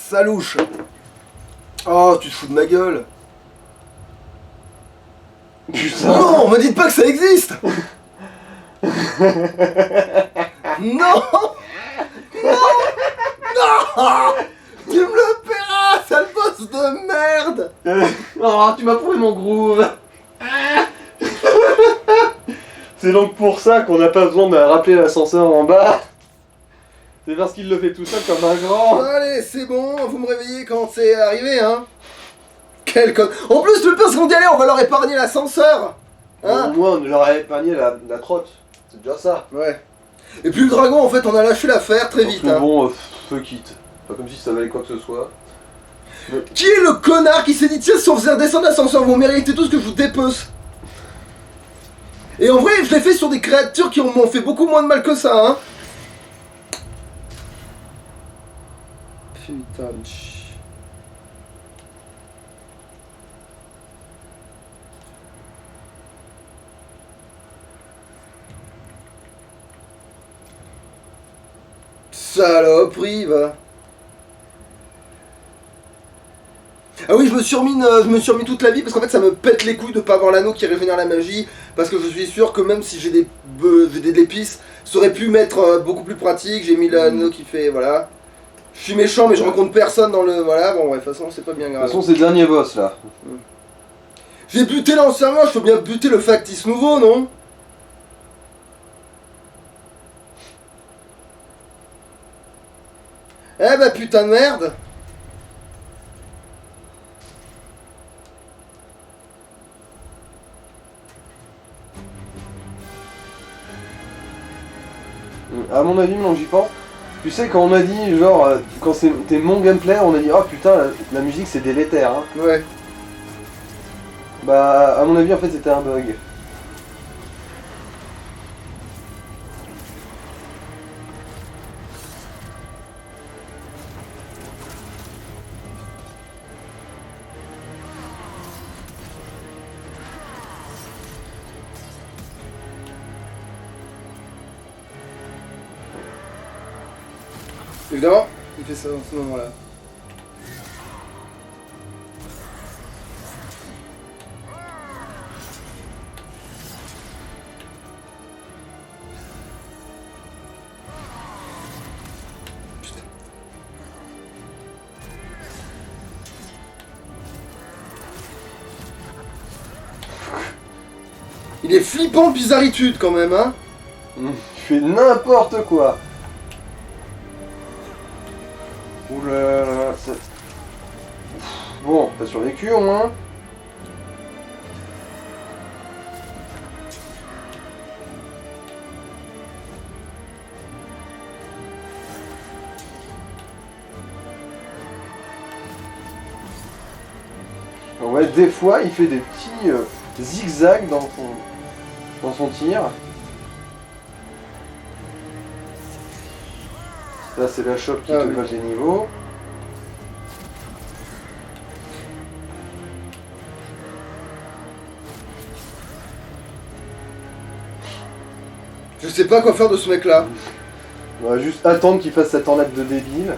Salouche. Oh, tu te fous de ma gueule. Putain. Non, me dites pas que ça existe. Non. Non. Non. Tu me le paieras, sale boss de merde. Oh, tu m'as prouvé mon groove. C'est donc pour ça qu'on n'a pas besoin de rappeler l'ascenseur en bas. C'est parce qu'il le fait tout seul comme un grand. Allez, c'est bon, vous me réveillez quand c'est arrivé, hein. Quel con... En plus, le pire, c'est qu'on dit, allez, on va leur épargner l'ascenseur. Hein. Au moins, on leur a épargné la trotte. C'est déjà ça. Ouais. Et puis le dragon, en fait, on a lâché l'affaire très Parce vite. que Hein. bon, fuck it. Pas comme si ça valait quoi que ce soit. Qui est le connard qui s'est dit, tiens, si on faisait redescendre l'ascenseur, vous méritez tout ce que je vous dépece. Et en vrai, je l'ai fait sur des créatures qui m'ont fait beaucoup moins de mal que ça, hein. Putain de ch... Saloperie, va. Ah oui, je me suis remis toute la vie parce qu'en fait ça me pète les couilles de pas avoir l'anneau qui régénère la magie, parce que je suis sûr que même si j'ai de l'épice, ça aurait pu m'être beaucoup plus pratique. J'ai mis l'anneau qui fait, voilà. Je suis méchant mais je rencontre personne dans le... Voilà, bon ouais, de toute façon c'est pas bien De grave. toute façon, c'est le dernier boss là. J'ai buté l'ancien, je peux bien buter le factice nouveau, non? Eh bah putain de merde. À mon avis, non, j'y pense. Tu sais, quand on a dit, genre, quand c'était mon gameplay, on a dit, oh putain, la musique c'est délétère. Hein. Ouais. Bah, à mon avis, en fait, c'était un bug. Évidemment, il fait ça dans ce moment-là. Putain. Il est flippant bizarritude quand même, hein. Tu fais n'importe quoi. Oulala, c'est... Bon, t'as survécu au moins. Ouais, des fois, il fait des petits zigzags dans son tir. Là, c'est la chope qui te passe les niveaux. Je sais pas quoi faire de ce mec-là. On va juste attendre qu'il fasse cette enlève de débile.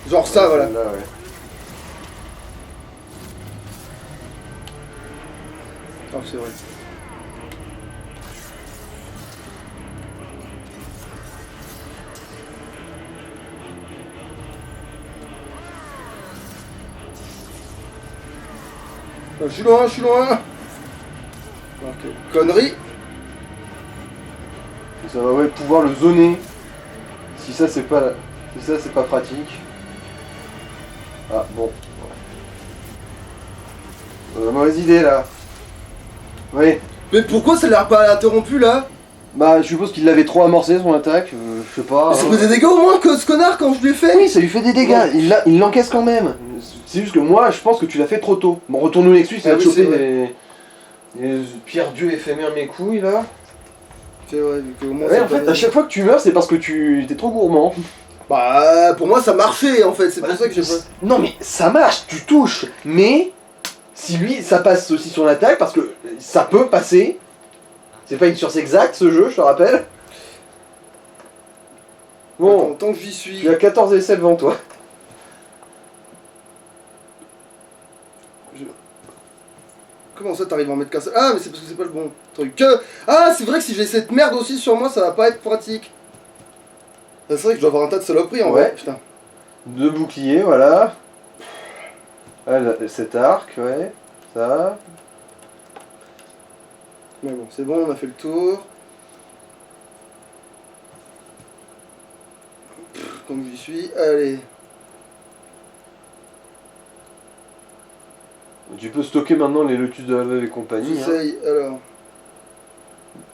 Genre ça, voilà. Là, ouais. Oh, c'est vrai. Je suis loin, je suis loin. Ok, connerie. Ça va pouvoir le zoner. Si ça c'est pas pratique. Ah bon. Mauvaise idée là. Oui. Mais pourquoi ça l'a pas interrompu là? Bah je suppose qu'il l'avait trop amorcé son attaque, je sais pas. Ça fait des dégâts au moins que ce connard quand je lui ai fait? Oui, ça lui fait des dégâts, il l'encaisse quand même. C'est juste que moi je pense que tu l'as fait trop tôt. Bon, retourne-nous l'excuse, il va te choper les pierres dieux éphémères mes couilles là. C'est vrai, vu qu'au moins Ouais, en fait, à chaque fois que tu meurs, c'est parce que tu étais trop gourmand. Bah, pour moi ça marchait en fait, c'est pour ça que j'ai pas. Non mais ça marche, tu touches, mais si lui, ça passe aussi son attaque, parce que ça peut passer. C'est pas une science exacte ce jeu, je te rappelle. Bon, Attends, tant que j'y suis. tu as 14 essais devant toi. Comment ça t'arrives à en mettre qu'un seul? Ah, mais c'est parce que c'est pas le bon truc. Ah, c'est vrai que si j'ai cette merde aussi sur moi, ça va pas être pratique. Ah, c'est vrai que je dois avoir un tas de saloperies en Ouais. vrai, putain. 2 boucliers, voilà. Ah, cet arc, ouais. Ça. Mais bon, c'est bon, on a fait le tour. Comme j'y suis, allez. Tu peux stocker maintenant les lotus de la veuve et compagnie. Hein. J'essaye, alors.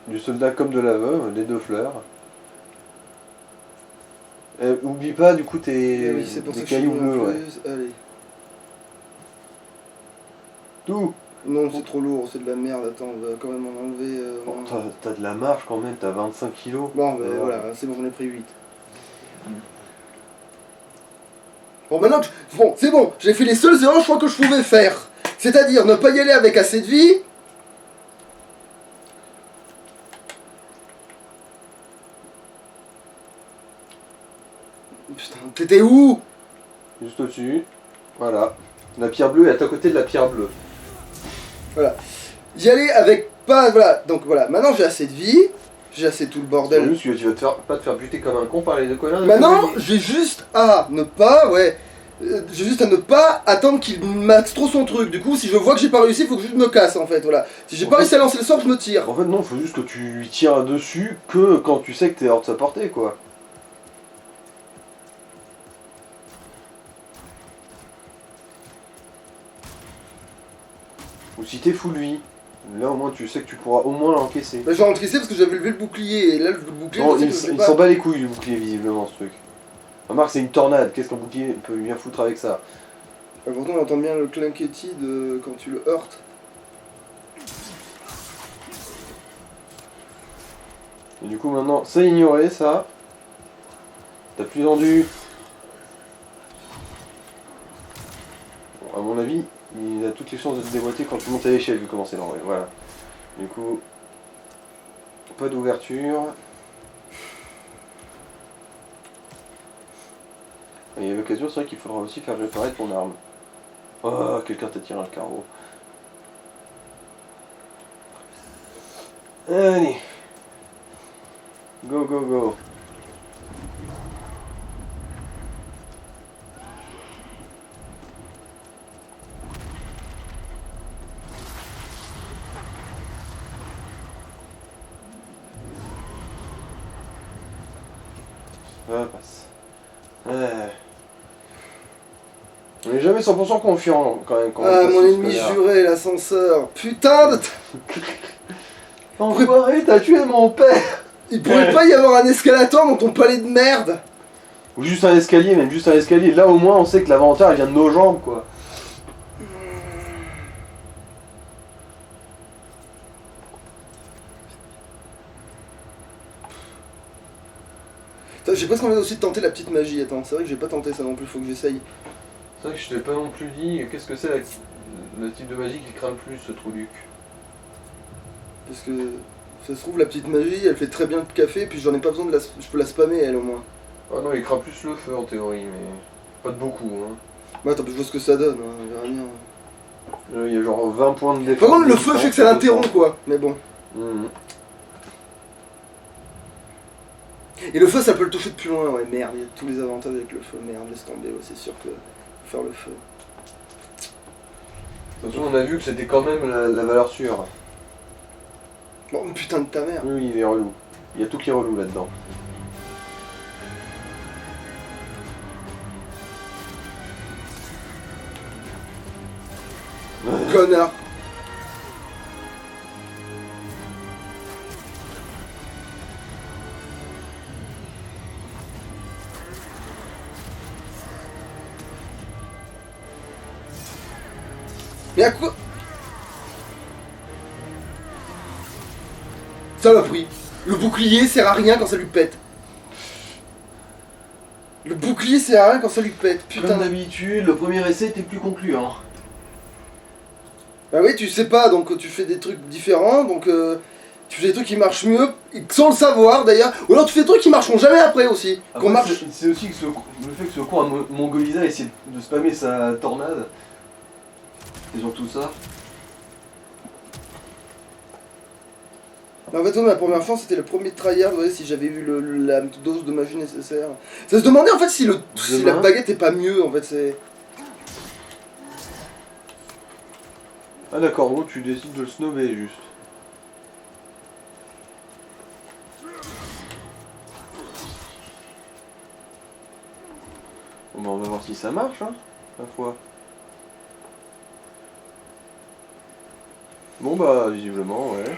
Du soldat comme de la veuve, les 2 fleurs. Oublie pas du coup tes Oui, c'est pour des ça que je suis cailloux bleus, ouais. plus. Allez. Tout. Non, c'est trop lourd, c'est de la merde. Attends, on va quand même en enlever. Bon, t'as de la marge quand même, t'as 25 kilos. Bon, ben voilà, c'est bon, j'en ai pris 8. Bon, maintenant que bon, c'est bon, j'ai fait les seules erreurs, je crois que je pouvais faire. C'est-à-dire ne pas y aller avec assez de vie. Putain, t'étais où? Juste au-dessus. Voilà. La pierre bleue est à ta côté de la pierre bleue. Voilà. Y aller avec pas. Voilà, donc voilà, maintenant j'ai assez de vie. J'ai assez tout le C'est bordel. juste que tu vas pas te faire buter comme un con par les 2 connards. Maintenant, j'ai juste à ne pas. Ouais. J'ai juste à ne pas attendre qu'il max trop son truc. Du coup, si je vois que j'ai pas réussi, il faut que je me casse en fait. Voilà. Si j'ai pas réussi à lancer le sort, je me tire. En fait, non, faut juste que tu lui tires dessus que quand tu sais que t'es hors de sa portée, quoi. Ou si t'es full vie. Là, au moins, tu sais que tu pourras au moins l'encaisser. Bah, je vais encaisser parce que j'avais levé le bouclier. Et là, le bouclier, Non, je il sais que je l'ai il pas. s'en bat les couilles du bouclier, visiblement, ce truc. Remarque, c'est une tornade. Qu'est-ce qu'un bouclier peut bien foutre avec ça? Ah, pourtant, on entend bien le clinquetis de quand tu le heurtes. Et du coup, maintenant, c'est ignoré, ça. T'as plus vendu. Bon, à mon avis, il a toutes les chances de se déboîter quand tu montes à l'échelle, vu comment c'est l'envers. Voilà. Du coup, pas d'ouverture. Et à l'occasion, c'est vrai qu'il faudra aussi faire réparer ton arme. Oh, quelqu'un t'a tiré un carreau. Allez. Go, go, go. Ça passe. On n'est jamais 100% confiant quand même. Quand on Ah, passe mon ce ennemi scolaire. juré, l'ascenseur. Putain de. Enfoiré, t'as tué mon père! Il pourrait pas y avoir un escalator dans ton palais de merde. Ou juste un escalier, même juste un escalier. Là au moins on sait que l'aventure elle vient de nos jambes quoi. J'ai presque envie aussi de tenter la petite magie. Attends, c'est vrai que j'ai pas tenté ça non plus, faut que j'essaye. C'est vrai que je t'ai pas non plus dit qu'est-ce que c'est le type de magie qui craint le plus ce trou-duc. Parce que ça se trouve, la petite magie elle fait très bien le café, puis j'en ai pas besoin de la. Je peux la spammer elle au moins. Ah non, il craint plus le feu en théorie, mais pas de beaucoup. Hein. Bah, attends, je vois ce que ça donne, hein, on verra bien. Il y a genre 20 points de défense. Par contre, le feu, je sais que ça l'interrompt quoi, mais bon. Mhm. Et le feu, ça peut le toucher de plus loin, ouais, merde, il y a tous les avantages avec le feu, merde, laisse tomber, ouais, c'est sûr que faire le feu. De toute façon, on a vu que c'était quand même la valeur sûre. Bon, putain de ta mère. Oui, il est relou. Il y a tout qui est relou là-dedans. Connard. Mais à quoi? Ça m'a pris. Le bouclier sert à rien quand ça lui pète. Le bouclier sert à rien quand ça lui pète, putain. Comme d'habitude, le premier essai était plus concluant. Bah oui, tu sais pas, donc tu fais des trucs différents, donc tu fais des trucs qui marchent mieux, sans le savoir d'ailleurs, ou alors tu fais des trucs qui marcheront jamais après aussi, qu'on Après, marche. c'est aussi que le fait que ce con à Mongolisa a essayé de spammer sa tornade. C'est surtout ça. En fait, ouais, ma première fois, c'était le premier tryhard, vous voyez, si j'avais eu la dose de magie nécessaire. Ça se demandait en fait si, si la Demain. baguette est pas mieux, en fait, c'est... Ah d'accord, en gros tu décides de le snobber juste. Bon bah on va voir si ça marche, hein, la foi. Bon bah visiblement ouais.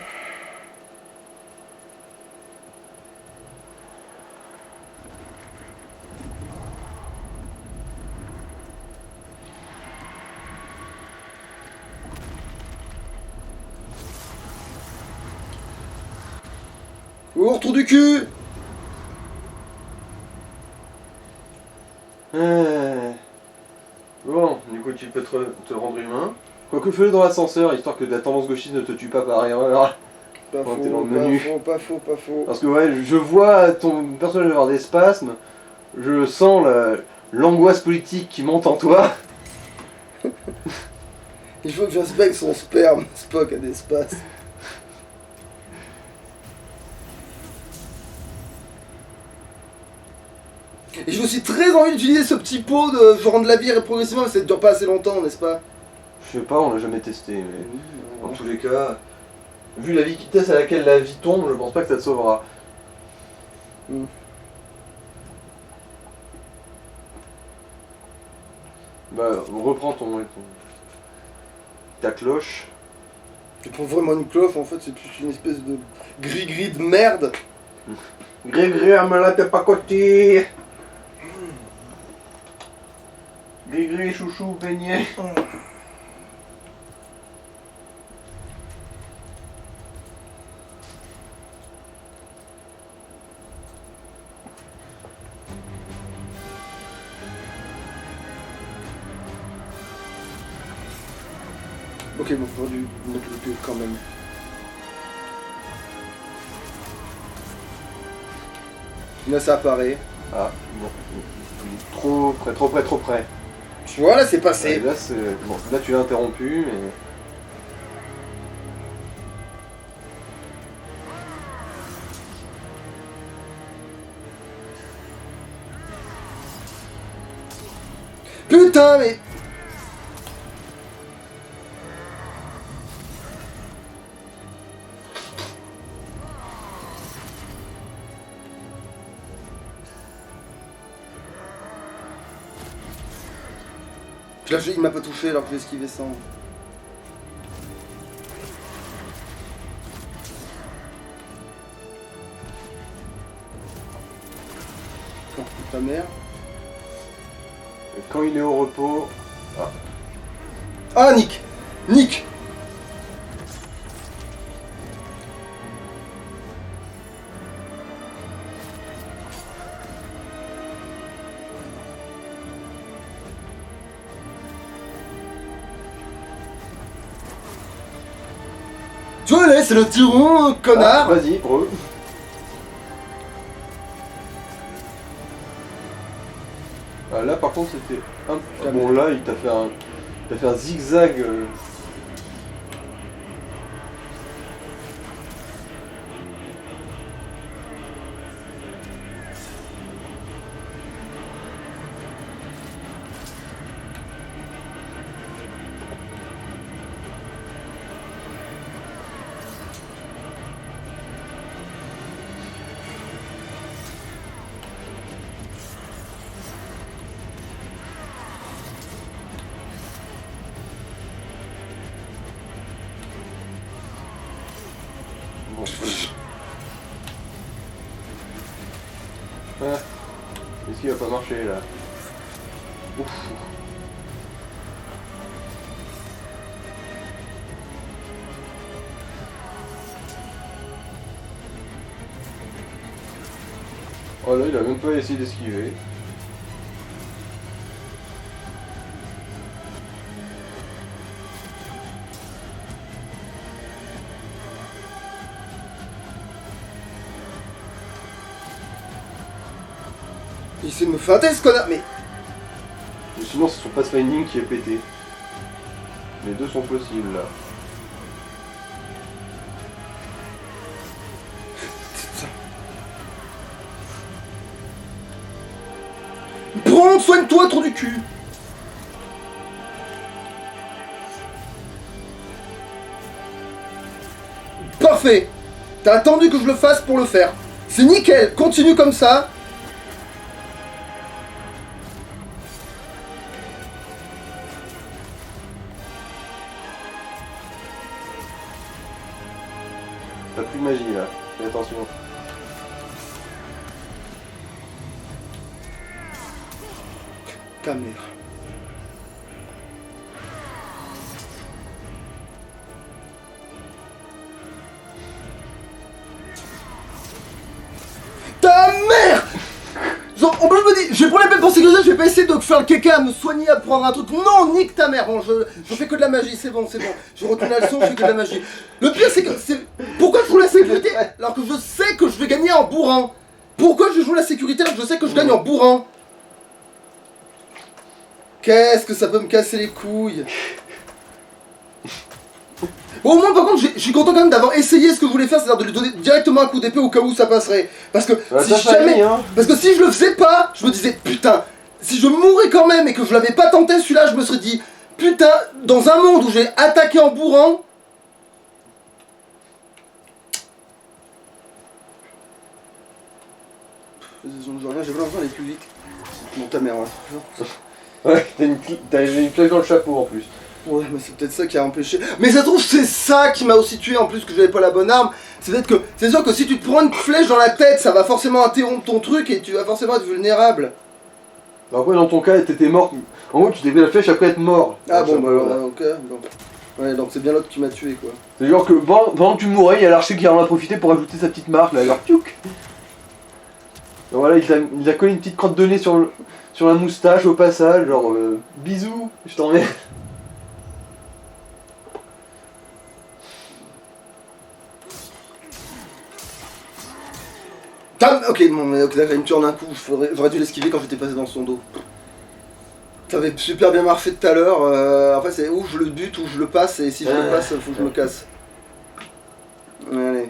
Oh, retour du cul. Bon, du coup tu peux te rendre humain. Quoique fais-le dans l'ascenseur, histoire que ta tendance gauchiste ne te tue pas par erreur. Pas Quand t'es faux, dans le pas menu. faux, pas faux, pas faux. Parce que ouais, je vois ton personnage avoir des spasmes, je sens l'angoisse politique qui monte en toi. Il faut que j'inspecte son sperme, Spock a des espaces. Et j'ai aussi très envie d'utiliser ce petit pot de je rendre la vie progressivement, mais ça ne dure pas assez longtemps, n'est-ce pas? Je sais pas, on l'a jamais testé, mais en tous les cas, vu la vitesse à laquelle la vie tombe, je pense pas que ça te sauvera. Mm. Bah, reprends ta cloche. C'est pas vraiment une cloche, en fait, c'est plus une espèce de gris-gris de merde. Gris-gris, mais là t'es pas côté. Gris-gris, chouchou, beignet. Ok, bon, faut du mettre le quand même. Là, ça apparaît. Ah, bon. Trop près, trop près, trop près. Tu vois, là, c'est passé. Là, bon, là tu l'as interrompu, mais... Putain, mais... Puis là, il m'a pas touché alors que j'ai esquivé sans. Oh, ta mère. Quand il est au repos... Ah. Ah, Nick. Nick. Tu vois, là, c'est le tyran, connard. Ah, vas-y, re. Ah, là par contre c'était un... Putain, Bon là il t'a fait un zigzag. Bon. Ah. Est-ce qu'il va pas marcher là? Ouf. Oh là il a même pas essayé d'esquiver. Il essaie de me feinter ce connard, mais... Ou sinon c'est son pathfinding qui est pété. Les deux sont possibles là. Prends, soigne-toi, trou du cul. Parfait. T'as attendu que je le fasse pour le faire. C'est nickel, continue comme ça. T'as plus de magie là, fais attention. Ta mère. Ta mère. Genre, en plus je me dis, je vais prendre la peine pour sécuriser, je vais pas essayer de faire le caca, à me soigner, à prendre un truc. Non, nique ta mère, bon, je fais que de la magie, c'est bon, c'est bon. Je retiens la leçon, je fais que de la magie. Le pire c'est que, pourquoi je joue la sécurité alors que je sais que je vais gagner en bourrant? Pourquoi je joue la sécurité alors que je sais que je gagne en bourrant? Qu'est-ce que ça peut me casser les couilles? Bon, au moins par contre je suis content quand même d'avoir essayé ce que je voulais faire, c'est-à-dire de lui donner directement un coup d'épée au cas où ça passerait. Parce que si jamais... Parce que si je le faisais pas, je me disais putain, si je mourais quand même et que je l'avais pas tenté celui-là, je me serais dit putain, dans un monde où j'ai attaqué en bourrant... J'ai vraiment envie d'aller plus vite. Bon, ta mère, ouais. Ouais, t'as une claque dans le chapeau en plus. Ouais, mais c'est peut-être ça qui a empêché. Mais ça se trouve, c'est ça qui m'a aussi tué en plus que j'avais pas la bonne arme. C'est peut-être que. C'est sûr que si tu te prends une flèche dans la tête, ça va forcément interrompre ton truc et tu vas forcément être vulnérable. Après, dans ton cas, t'étais mort. En gros, tu t'es fait la flèche après être mort. Ah bon, bah alors, ok. Bon. Ouais, donc c'est bien l'autre qui m'a tué quoi. C'est genre que pendant que tu mourais, il y a l'archer qui en a profité pour ajouter sa petite marque là, alors tchouk. Donc voilà, il a collé une petite crotte de nez sur la moustache au passage, genre bisous, je t'emmène. Ok, bon, mais ok, là, il me tue en un coup, j'aurais dû l'esquiver quand j'étais passé dans son dos. Ça avait super bien marché tout à l'heure, après c'est où je le bute, où je le passe, et si je le passe, faut que je me casse. Allez.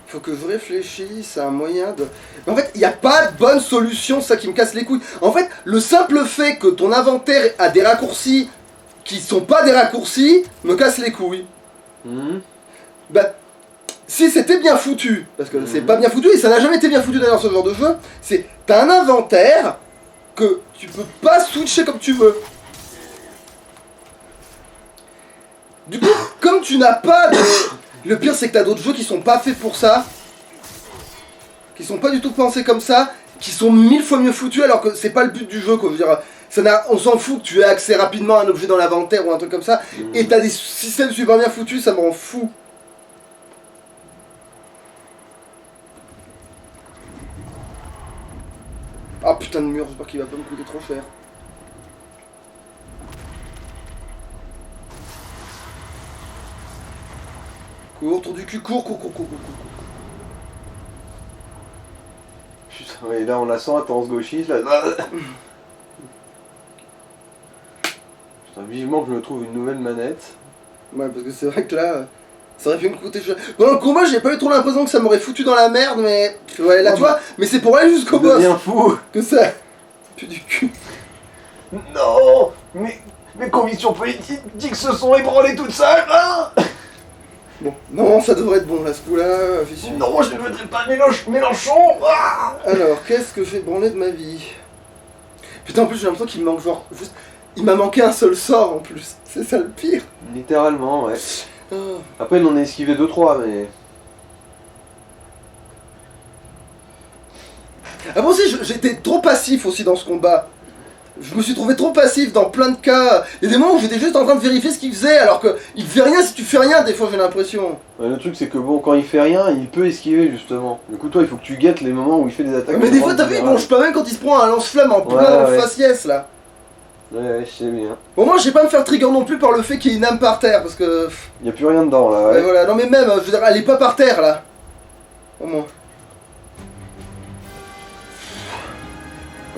Faut que je réfléchisse à un moyen de... Mais en fait, il n'y a pas de bonne solution, ça qui me casse les couilles. En fait, le simple fait que ton inventaire a des raccourcis qui sont pas des raccourcis, me casse les couilles. Bah, si c'était bien foutu, parce que c'est pas bien foutu, et ça n'a jamais été bien foutu d'ailleurs ce genre de jeu, c'est t'as un inventaire que tu peux pas switcher comme tu veux. Du coup, comme tu n'as pas de... Le pire c'est que t'as d'autres jeux qui sont pas faits pour ça, qui sont pas du tout pensés comme ça, qui sont 1000 fois mieux foutus alors que c'est pas le but du jeu quoi, je veux dire... On s'en fout que tu aies accès rapidement à un objet dans l'inventaire ou un truc comme ça, et t'as des systèmes super bien foutus, ça me rend fou. Ah putain de mur, j'espère qu'il va pas me coûter trop cher. Cours, tour du cul, cours. Putain, et là on la sent à tendance gauchiste là. Putain, vivement que je me trouve une nouvelle manette. Ouais, parce que c'est vrai que là, ça aurait pu me coûter cher. Dans le combat, j'ai pas eu trop l'impression que ça m'aurait foutu dans la merde, mais... Ouais, là, tu vois, mais c'est pour aller jusqu'au boss. Bien fou. Que ça pue du cul. Non, mes convictions politiques se sont ébranlées toutes seules. Hein. Bon, non, ça devrait être bon, là, ce coup-là, fissu. Non, je ne voterai pas Mélenchon. Ah. Alors, qu'est-ce que j'ai branlé de ma vie? Putain, en plus, j'ai l'impression qu'il me manque genre... Juste... Il m'a manqué un seul sort, en plus. C'est ça le pire. Littéralement, ouais. Oh. Après, on en a esquivé 2-3, mais... Ah bon, aussi, j'étais trop passif aussi dans ce combat. Je me suis trouvé trop passif dans plein de cas. Il y a des moments où j'étais juste en train de vérifier ce qu'il faisait, alors qu'il fait rien si tu fais rien, des fois j'ai l'impression. Ouais, le truc c'est que bon, quand il fait rien, il peut esquiver justement. Du coup toi il faut que tu guettes les moments où il fait des attaques. Mais des fois t'as vu, bon je peux même quand il se prend un lance-flamme en plein dans le faciès là. Ouais, je sais bien. Bon moi je vais pas me faire trigger non plus par le fait qu'il y ait une âme par terre, parce que... Y a plus rien dedans là, ouais. Ouais, voilà, non mais même, je veux dire, elle est pas par terre là. Au moins.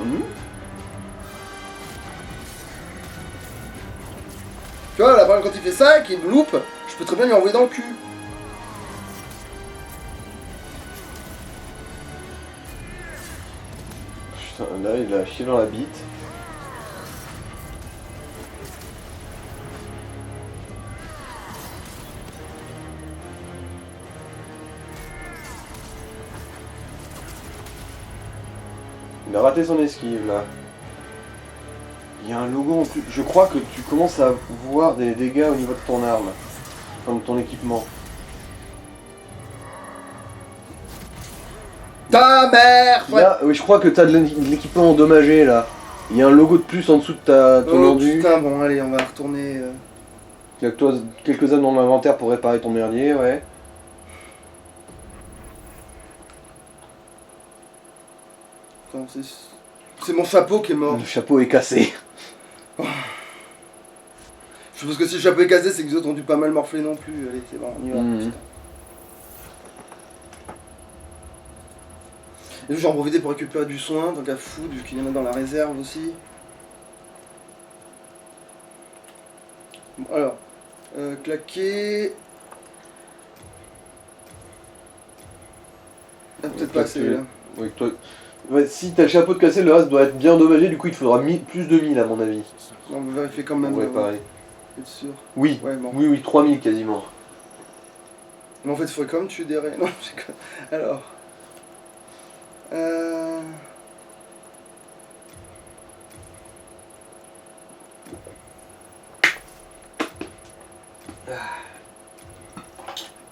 Hum. Tu vois, la première quand il fait ça, qu'il me loupe, je peux très bien lui envoyer dans le cul. Putain, là il a chié dans la bite. Il a raté son esquive là. Il y a un logo en plus. Je crois que tu commences à voir des dégâts au niveau de ton arme. Enfin de ton équipement. Ta mère! Ouais. Là, oui, je crois que t'as de l'équipement endommagé là. Il y a un logo de plus en dessous de ton Oh endu. putain, bon allez, on va retourner. Il y a que toi quelques âmes dans l'inventaire pour réparer ton merdier, ouais. Attends, c'est mon chapeau qui est mort. Le chapeau est cassé. Je suppose que si le chapeau est cassé, c'est que les autres ont dû pas mal morfler non plus. Allez, c'est bon, on y va. Mhm. Putain. Et j'en profiter pour récupérer du soin, tant qu'à foutre, vu qu'il y en a dans la réserve aussi. Bon, alors, claquer. Ah, peut-être pas assez là. Oui, toi... ouais, si t'as le chapeau de cassé, le reste doit être bien endommagé, du coup il te faudra plus de 1000 à mon avis. On va vérifier quand même. Pour réparer. Être sûr. Oui, Ouais, bon. oui, 3000 quasiment. Mais en fait, il faudrait quand même tuer des raies. Non, j'ai quoi. Alors.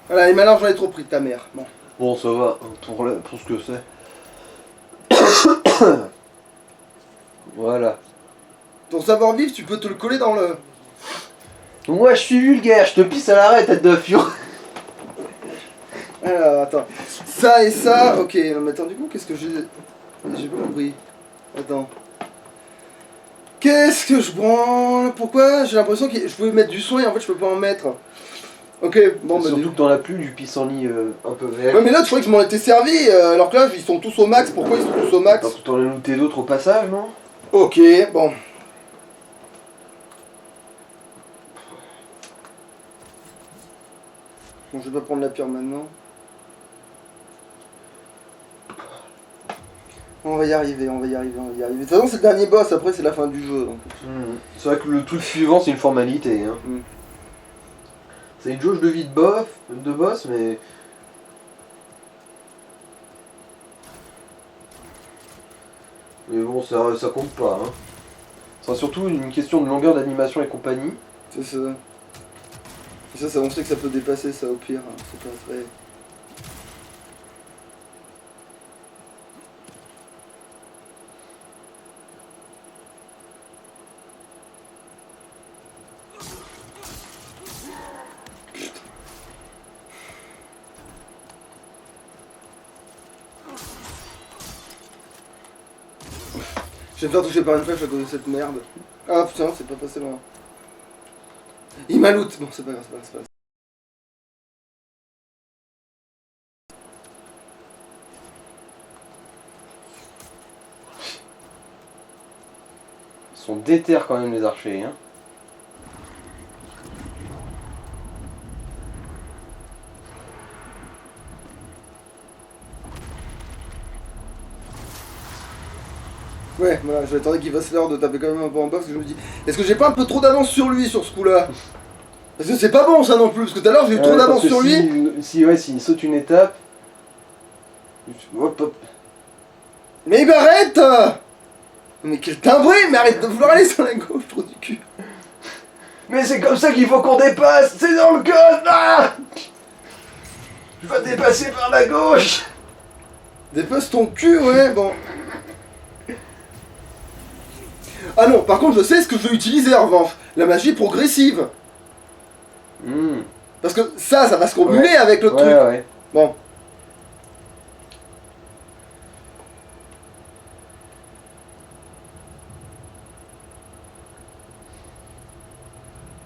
Voilà, les malins, j'en ai trop pris de ta mère. Bon. Bon, ça va, pour ce que c'est. Voilà. Ton savoir-vivre, tu peux te le coller dans le. Moi je suis vulgaire, je te pisse à l'arrêt, tête de fion. Alors, attends. Ça et ça. Ok, non, mais attends, du coup, qu'est-ce que j'ai. J'ai pas compris. Attends. Qu'est-ce que je branle? Pourquoi j'ai l'impression que je pouvais mettre du soin et en fait je peux pas en mettre. Ok, bon bah. Surtout que t'en as plus du pissenlit un peu vert. Ouais, mais là, tu croyais que je m'en étais servi, alors que là, ils sont tous au max. Pourquoi ils sont tous au max? T'en as looté d'autres au passage, non? Ok, bon. Bon, je vais pas prendre la pierre maintenant. On va y arriver, on va y arriver, on va y arriver. De toute façon, c'est le dernier boss, après, c'est la fin du jeu. Donc. C'est vrai que le truc suivant, c'est une formalité. Hein. Mm. C'est une jauge de vie de boss, mais... Mais bon, ça compte pas. Hein. C'est surtout une question de longueur d'animation et compagnie. C'est ça. Et ça, on sait que ça peut dépasser ça au pire. Hein. C'est pas vrai. Je vais me faire toucher par une flèche à cause de cette merde. Ah putain, c'est pas passé loin. Il m'a loot. Bon, c'est pas grave, c'est pas grave, c'est pas grave. Ils sont déter quand même les archers. Hein. Ouais, voilà, j'attendais qu'il fasse l'heure de taper quand même un peu en bas parce que je me dis, est-ce que j'ai pas un peu trop d'avance sur lui sur ce coup-là? Parce que c'est pas bon ça non plus, parce que tout à l'heure j'ai eu trop d'avance sur lui. S'il saute une étape... Hop, hop. Mais il m'arrête! Mais quel timbré! Mais arrête de vouloir aller sur la gauche, trop du cul. Mais c'est comme ça qu'il faut qu'on dépasse. C'est dans le code. Ah, je vais dépasser par la gauche. Dépasse ton cul, ouais, bon. Ah non, par contre, je sais ce que je vais utiliser en revanche. La magie progressive. Parce que ça va se cumuler avec l'autre truc. Ouais. Bon.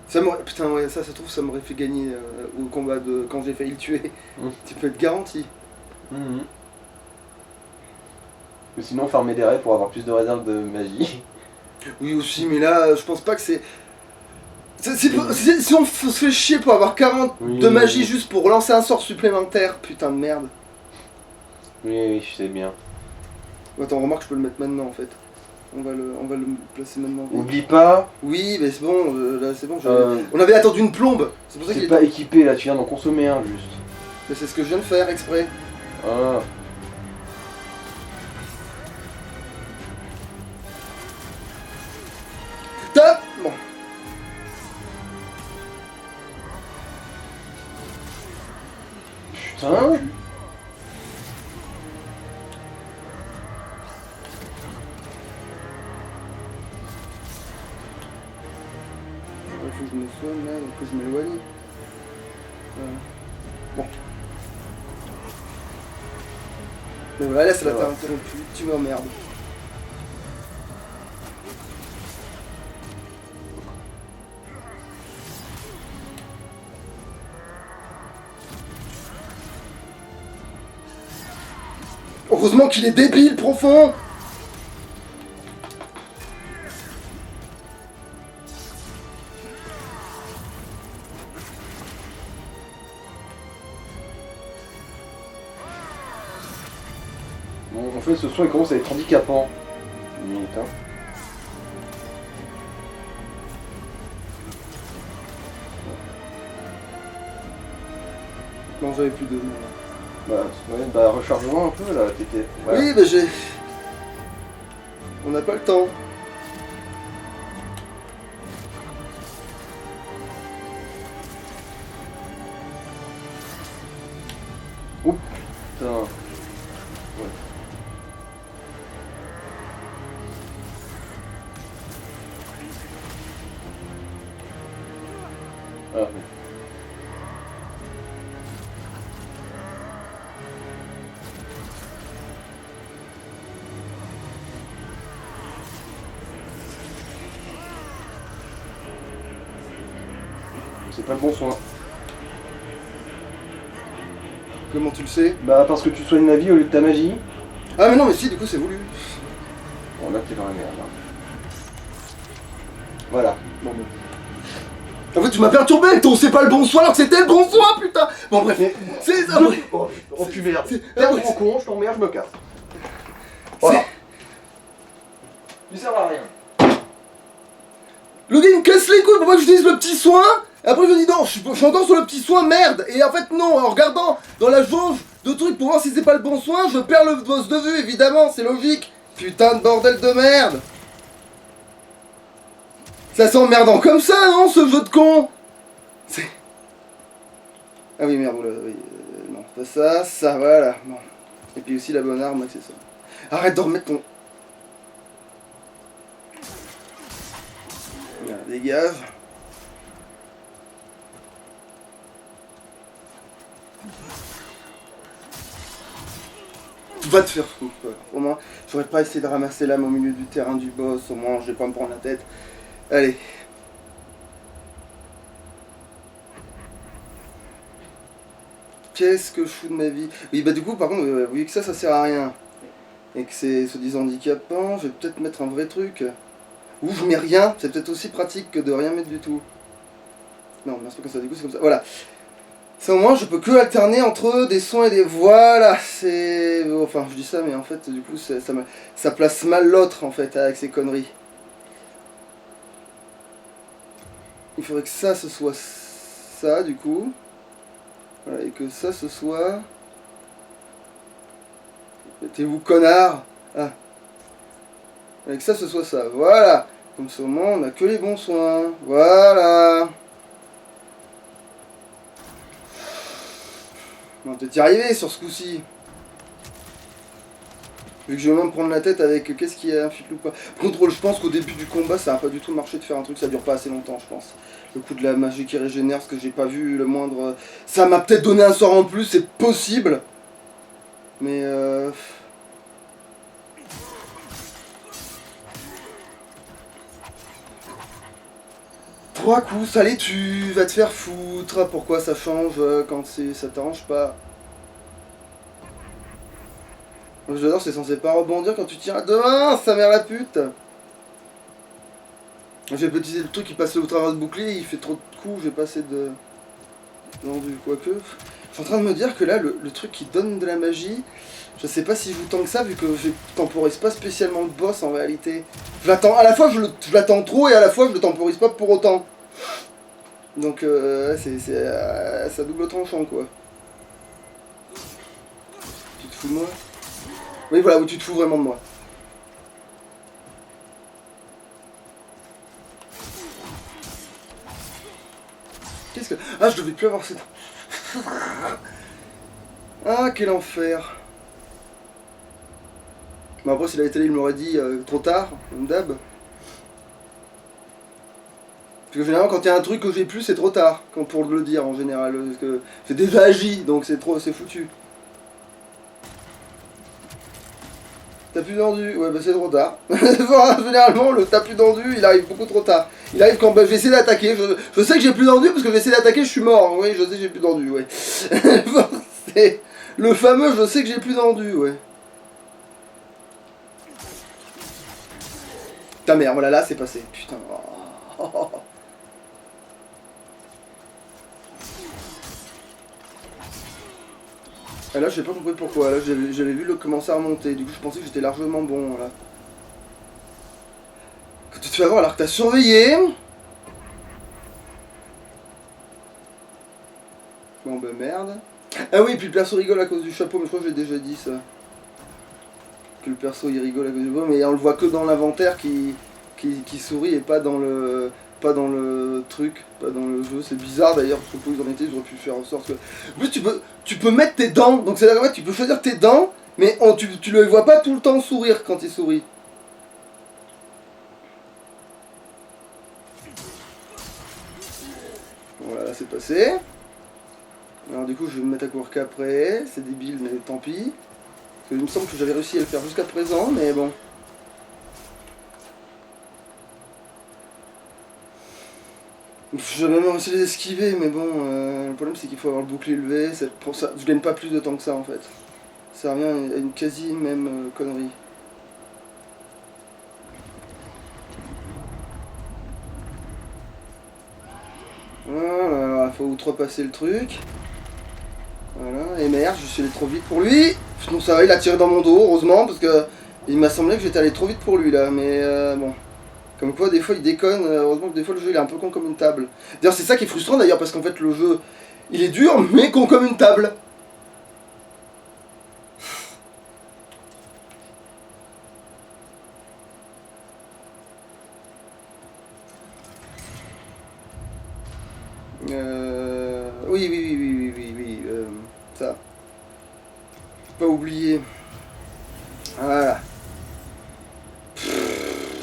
Ça m'aurait... Putain, ouais, ça se trouve, ça m'aurait fait gagner au combat de quand j'ai failli le tuer. Tu peux être garanti. Mhm. Ou sinon farmer des raies pour avoir plus de réserves de magie. Oui aussi, mais là, je pense pas que c'est... Si on se fait chier pour avoir 40 Oui, de magie oui. juste pour relancer un sort supplémentaire, putain de merde. Oui, oui, je sais bien. Attends, remarque, je peux le mettre maintenant en fait. On va le placer maintenant. Oublie pas, Oui, mais c'est bon, là c'est bon. euh, On avait attendu une plombe. C'est pour ça qu'il c'est est pas temps. équipé là, tu viens d'en consommer un juste. Mais c'est ce que je viens de faire exprès. Ah. Top. Bon. Putain. Il faut que je me soigne là, donc que je m'éloigne. Bon. Mais voilà, ça l'a Ça va. interrompu. Tu m'emmerdes. Heureusement qu'il est débile, profond. Bon, en fait, ce soir il commence à être handicapant. Une minute, hein. Non, j'avais plus de... Bah, ouais, bah recharge-moi un peu là, t'étais. Voilà. Oui, mais j'ai... On n'a pas le temps. Putain. Ouais. Ah, oui. C'est pas le bon soin. Comment tu le sais? Bah parce que tu soignes la vie au lieu de ta magie. Ah mais non, mais si, du coup c'est voulu. Bon là t'es dans la merde. Hein. Voilà. Bon, bon. En fait, tu m'as perturbé avec ton c'est pas le bon soin alors que c'était le bon soin, putain. Bon bref, Mais- c'est ça. Oh tu merde. c'est- T'es un ah, ouais, gros con, je t'emmerde, je me casse. c'est- Voilà. Tu sers à rien. Le gars il me casse les couilles, pourquoi je utilise le petit soin? Après je me dis non, je suis encore sur le petit soin, merde. Et en fait non, en regardant dans la jauge de trucs pour voir si c'est pas le bon soin, je perds le boss de vue, évidemment, c'est logique. Putain de bordel de merde. Ça s'emmerdant comme ça, non, ce jeu de con? C'est... Ah oui, merde, oula, oui, non, pas ça, ça, voilà, bon. Et puis aussi la bonne arme, c'est ça. Arrête de remettre ton... Voilà, dégage. Va te faire foutre, quoi. Au moins, j'aurais pas essayé de ramasser l'âme au milieu du terrain du boss, au moins je vais pas me prendre la tête. Allez. Qu'est-ce que je fous de ma vie? Oui, bah du coup, par contre, vu que ça sert à rien, et que c'est soi-disant handicapant, je vais peut-être mettre un vrai truc. Ou je mets rien, c'est peut-être aussi pratique que de rien mettre du tout. Non, mais c'est pas comme ça, du coup c'est comme ça. Voilà. C'est au moins, je peux que alterner entre des soins et des... Voilà, c'est... Enfin, je dis ça, mais en fait, du coup, ça place mal l'autre, en fait, avec ces conneries. Il faudrait que ça, ce soit ça, du coup. Voilà, et que ça, ce soit... Mettez-vous, connard. Ah. Et que ça, ce soit ça. Voilà. Comme ça, au moins, on a que les bons soins. Voilà. On va peut-être y arriver sur ce coup-ci. Vu que je vais même me prendre la tête avec qu'est-ce qui est un fit ou pas. Par contre, je pense qu'au début du combat, ça va pas du tout marché de faire un truc, ça dure pas assez longtemps, je pense. Le coup de la magie qui régénère, parce que j'ai pas vu le moindre... Ça m'a peut-être donné un sort en plus, c'est possible. Mais 3 coups, ça les tue, va te faire foutre. Pourquoi ça change quand ça t'arrange pas? J'adore, c'est censé pas rebondir quand tu tires à 2-1, sa mère la pute. J'ai utilisé le truc qui passe au travers de bouclier, il fait trop de coups, j'ai pas assez de... Vendu, quoique... Je suis en train de me dire que là, le truc qui donne de la magie, je sais pas si je joue tant que ça, vu que je temporise pas spécialement le boss en réalité. Je l'attends, à la fois je l'attends trop et à la fois je le temporise pas pour autant. Donc c'est à double tranchant quoi. Tu te fous de moi? Oui voilà, où tu te fous vraiment de moi. Qu'est-ce que... Ah, je devais plus avoir cette... Ah, quel enfer. Bon après, s'il avait été là, il m'aurait dit trop tard, comme d'hab. Parce que généralement, quand il y a un truc que j'ai plus, c'est trop tard, quand pour le dire en général. Parce que c'est déjà agi, donc c'est foutu. T'as plus d'endu, ouais bah c'est trop tard. Généralement le t'as plus d'endu il arrive beaucoup trop tard. Il arrive quand bah, je vais essayer d'attaquer. Je sais que j'ai plus d'endu parce que je vais essayer d'attaquer, je suis mort. Oui, je sais que j'ai plus d'endu, ouais. C'est le fameux je sais que j'ai plus d'endu, ouais. Ta mère, voilà là c'est passé. Putain. Oh. Et là j'ai pas compris pourquoi, là j'avais vu le commencer à remonter, du coup je pensais que j'étais largement bon là. Que tu te fais avoir alors que t'as surveillé. Bon bah merde. Ah oui, puis le perso rigole à cause du chapeau, mais je crois que j'ai déjà dit ça. Que le perso il rigole à cause du chapeau, mais on le voit que dans l'inventaire qui sourit et pas dans le... Pas dans le truc, pas dans le jeu, c'est bizarre d'ailleurs, parce que ils en étaient, ils auraient pu faire en sorte que... En plus tu peux mettre tes dents, donc c'est-à-dire que tu peux choisir tes dents, mais tu le vois pas tout le temps sourire quand il sourit. Voilà, là c'est passé. Alors du coup je vais me mettre à courir qu'après, c'est débile mais tant pis. Parce que il me semble que j'avais réussi à le faire jusqu'à présent, mais bon. J'avais même réussi à les esquiver, mais bon, le problème c'est qu'il faut avoir le bouclier élevé, pour ça, je gagne pas plus de temps que ça en fait. Ça revient à une quasi même connerie. Voilà, faut outrepasser le truc. Voilà, et merde, je suis allé trop vite pour lui. Sinon ça va, il a tiré dans mon dos, heureusement, parce que il m'a semblé que j'étais allé trop vite pour lui là, mais bon. Comme quoi, des fois, il déconne. Heureusement que des fois, le jeu, il est un peu con comme une table. D'ailleurs, c'est ça qui est frustrant, d'ailleurs, parce qu'en fait, le jeu, il est dur, mais con comme une table. Oui, ça. Pas oublier. Voilà.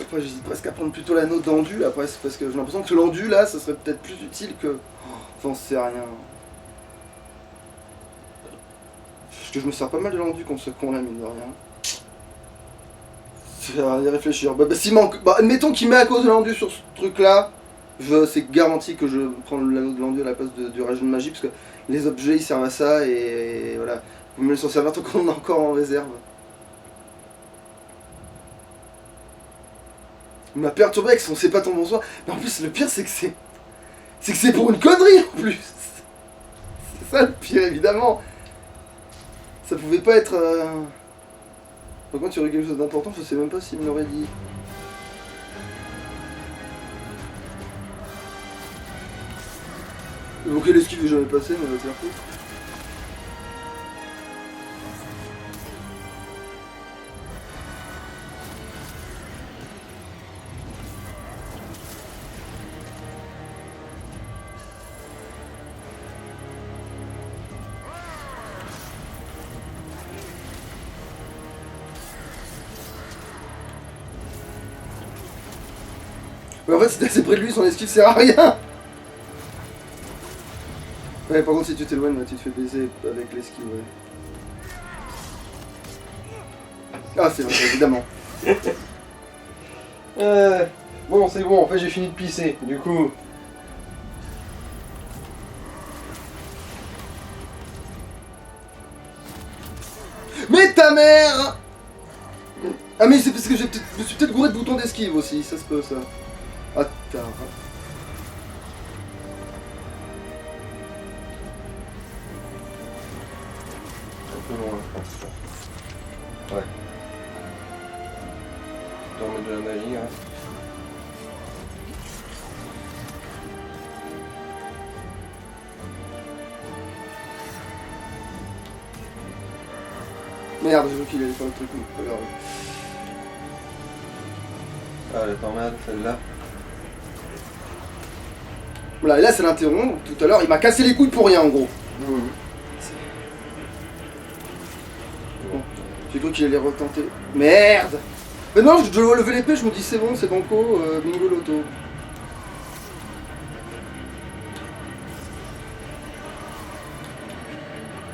Après, j'hésite presque à prendre plutôt l'anneau d'endu, après, c'est parce que j'ai l'impression que l'endu, là, ça serait peut-être plus utile que... J'en sais rien. Parce que je me sers pas mal de l'endu contre ce con-là, mine de rien. C'est à y réfléchir. Bah, s'il manque... Bah, admettons qu'il met à cause de l'endu sur ce truc-là, c'est garanti que je prends l'anneau de l'endu à la place du régime de magie, parce que les objets, ils servent à ça, et voilà. Vous me laissez en servir tant qu'on en a encore en réserve. Il m'a perturbé avec son c'est pas ton bonsoir. Mais en plus, le pire, c'est que c'est pour une connerie en plus. C'est ça le pire, évidemment. Ça pouvait pas être... Par contre, il y aurait quelque chose d'important, je sais même pas s'il me l'aurait dit. Évoquer l'esquive que j'avais passé, mais on va te faire foutre. Mais en fait, si t'es assez près de lui, son esquive sert à rien. Ouais, par contre, si tu t'éloignes, tu te fais baiser avec l'esquive, ouais. Ah, c'est vrai, évidemment. Bon, c'est bon, en fait j'ai fini de pisser, du coup... Mais ta mère. Ah mais c'est parce que je me suis peut-être gouré de bouton d'esquive aussi, ça se peut ça. Attends. Un peu loin, je pense. Ouais. Dans le mode de la magie, hein. Merde, j'ai vu qu'il allait faire le truc, mais pas grave. Ah, la tornade, celle-là. Voilà, et là c'est l'interrompt, donc tout à l'heure il m'a cassé les couilles pour rien en gros. Bon. J'ai cru qu'il allait retenter. Merde. Mais non, je dois lever l'épée, je me dis c'est bon, c'est banco, bingo loto.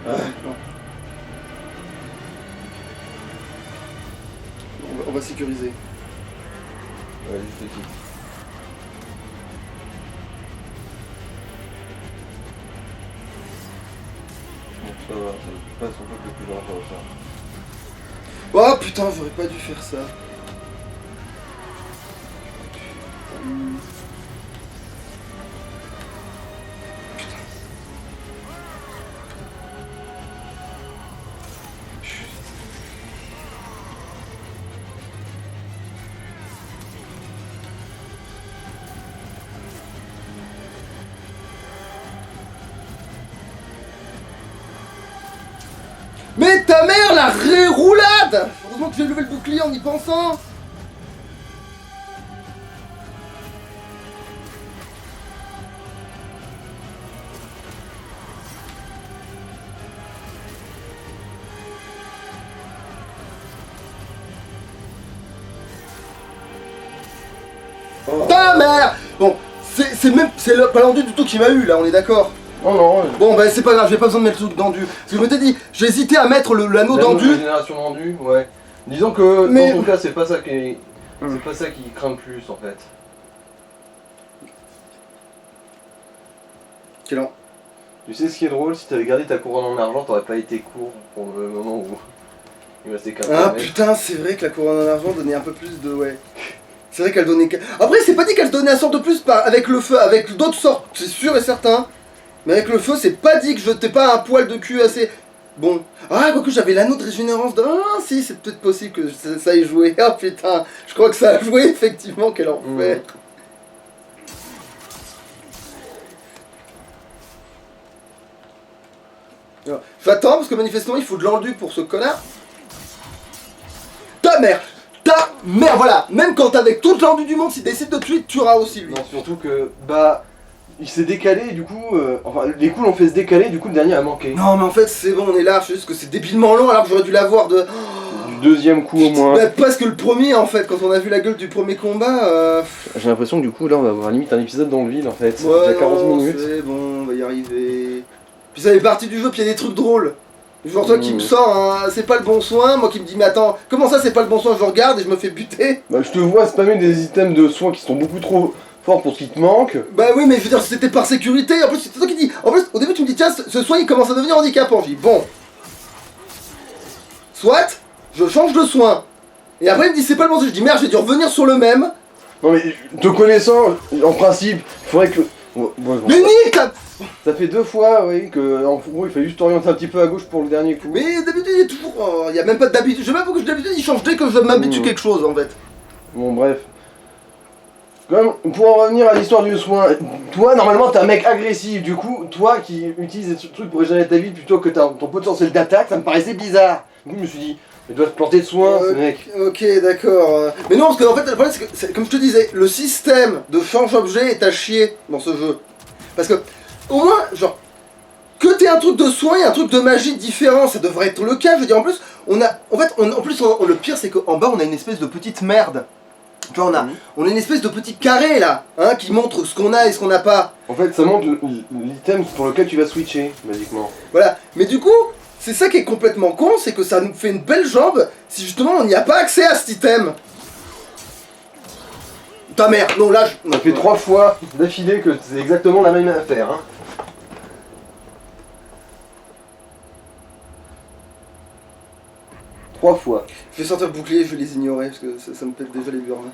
Ah. Non. On va sécuriser. Ouais, juste le titre. Bon, ça va, ça passe un peu plus longtemps, ça. Oh putain, j'aurais pas dû faire ça. Mais ta mère, la roulade. Heureusement que j'ai levé le bouclier en y pensant. Oh. Ta mère. Bon, c'est le palandu du tout qui m'a eu là, on est d'accord. Non, non. Bon bah c'est pas grave, j'ai pas besoin de mettre le truc dendu. Parce que je m'étais dit, j'ai hésité à mettre l'anneau dendu. La génération dendu, ouais. Disons que Mais- dans ton cas, c'est pas ça qui craint le plus en fait. Quel an. Tu sais ce qui est drôle, si t'avais gardé ta couronne en argent, t'aurais pas été court pour le moment où il restait qu'un Ah peu de putain, c'est vrai que la couronne en argent donnait un peu plus de... ouais. C'est vrai qu'elle donnait... Après, c'est pas dit qu'elle donnait un sort de plus avec le feu, avec d'autres sorts, c'est sûr et certain. Mais avec le feu, c'est pas dit que je t'ai pas un poil de cul assez... Bon. Ah, quoique j'avais l'anneau de régénérance de... Ah si, c'est peut-être possible que ça ait joué. Ah putain, je crois que ça a joué effectivement, quel enfer. J'attends parce que manifestement il faut de l'endu pour ce connard. Ta mère, voilà. Même quand avec toute l'endu du monde, s'il décide de te tuer, tu tueras aussi lui. Non, surtout que, bah, il s'est décalé, du coup, enfin, les coups l'ont fait se décaler, du coup, le dernier a manqué. Non mais en fait c'est bon, on est là, c'est juste que c'est débilement long alors que j'aurais dû l'avoir de... Du deuxième coup au moins. Bah, parce que le premier en fait, quand on a vu la gueule du premier combat... J'ai l'impression que du coup, là, on va avoir limite un épisode dans le vide en fait. Ouais, Déjà 40 non, minutes. c'est bon, on va y arriver. Puis ça fait partie du jeu, puis il y a des trucs drôles. Genre toi qui me sort un c'est pas le bon soin, moi qui me dis mais attends, comment ça c'est pas le bon soin, je regarde et je me fais buter. Bah, je te vois spammer des items de soins qui sont beaucoup trop forts pour ce qui te manque. Bah oui mais je veux dire c'était par sécurité, en plus c'est toi qui dis, en plus au début tu me dis tiens ce soin il commence à devenir handicapant, je dis bon. Soit, je change de soin. Et après il me dit c'est pas le bon soin, je dis merde j'ai dû revenir sur le même. Non mais, te connaissant, en principe, il faudrait que... Ouais, bon. Mais nique là. Ça fait 2 fois, oui, que en gros, il fallait juste t'orienter un petit peu à gauche pour le dernier coup. Mais d'habitude il est toujours... il y a même pas d'habitude, je sais même pas pourquoi d'habitude il change dès que je m'habitue quelque chose en fait. Bon, bref. Comme, pour en revenir à l'histoire du soin, toi, normalement, t'es un mec agressif, du coup, toi qui utilises des trucs pour régénérer ta vie plutôt que ton potentiel d'attaque, ça me paraissait bizarre. Du coup, je me suis dit, il doit se planter de soin, ce mec. Ok, d'accord. Mais non, parce que en fait, le problème, c'est que, comme je te disais, le système de change-objet est à chier dans ce jeu. Parce que, au moins, genre, que t'aies un truc de soin et un truc de magie différent, ça devrait être le cas. Je veux dire, en plus, le pire, c'est qu'en bas, on a une espèce de petite merde. Tu vois, on a une espèce de petit carré là, hein, qui montre ce qu'on a et ce qu'on n'a pas. En fait, ça montre l'item pour lequel tu vas switcher, basiquement. Voilà. Mais du coup, c'est ça qui est complètement con, c'est que ça nous fait une belle jambe si justement on n'y a pas accès à cet item. Ta mère, non là je... Ça fait 3 fois d'affilée que c'est exactement la même affaire, hein. 3 fois. Je vais sortir le bouclier, je vais les ignorer parce que ça me pète déjà les burnes.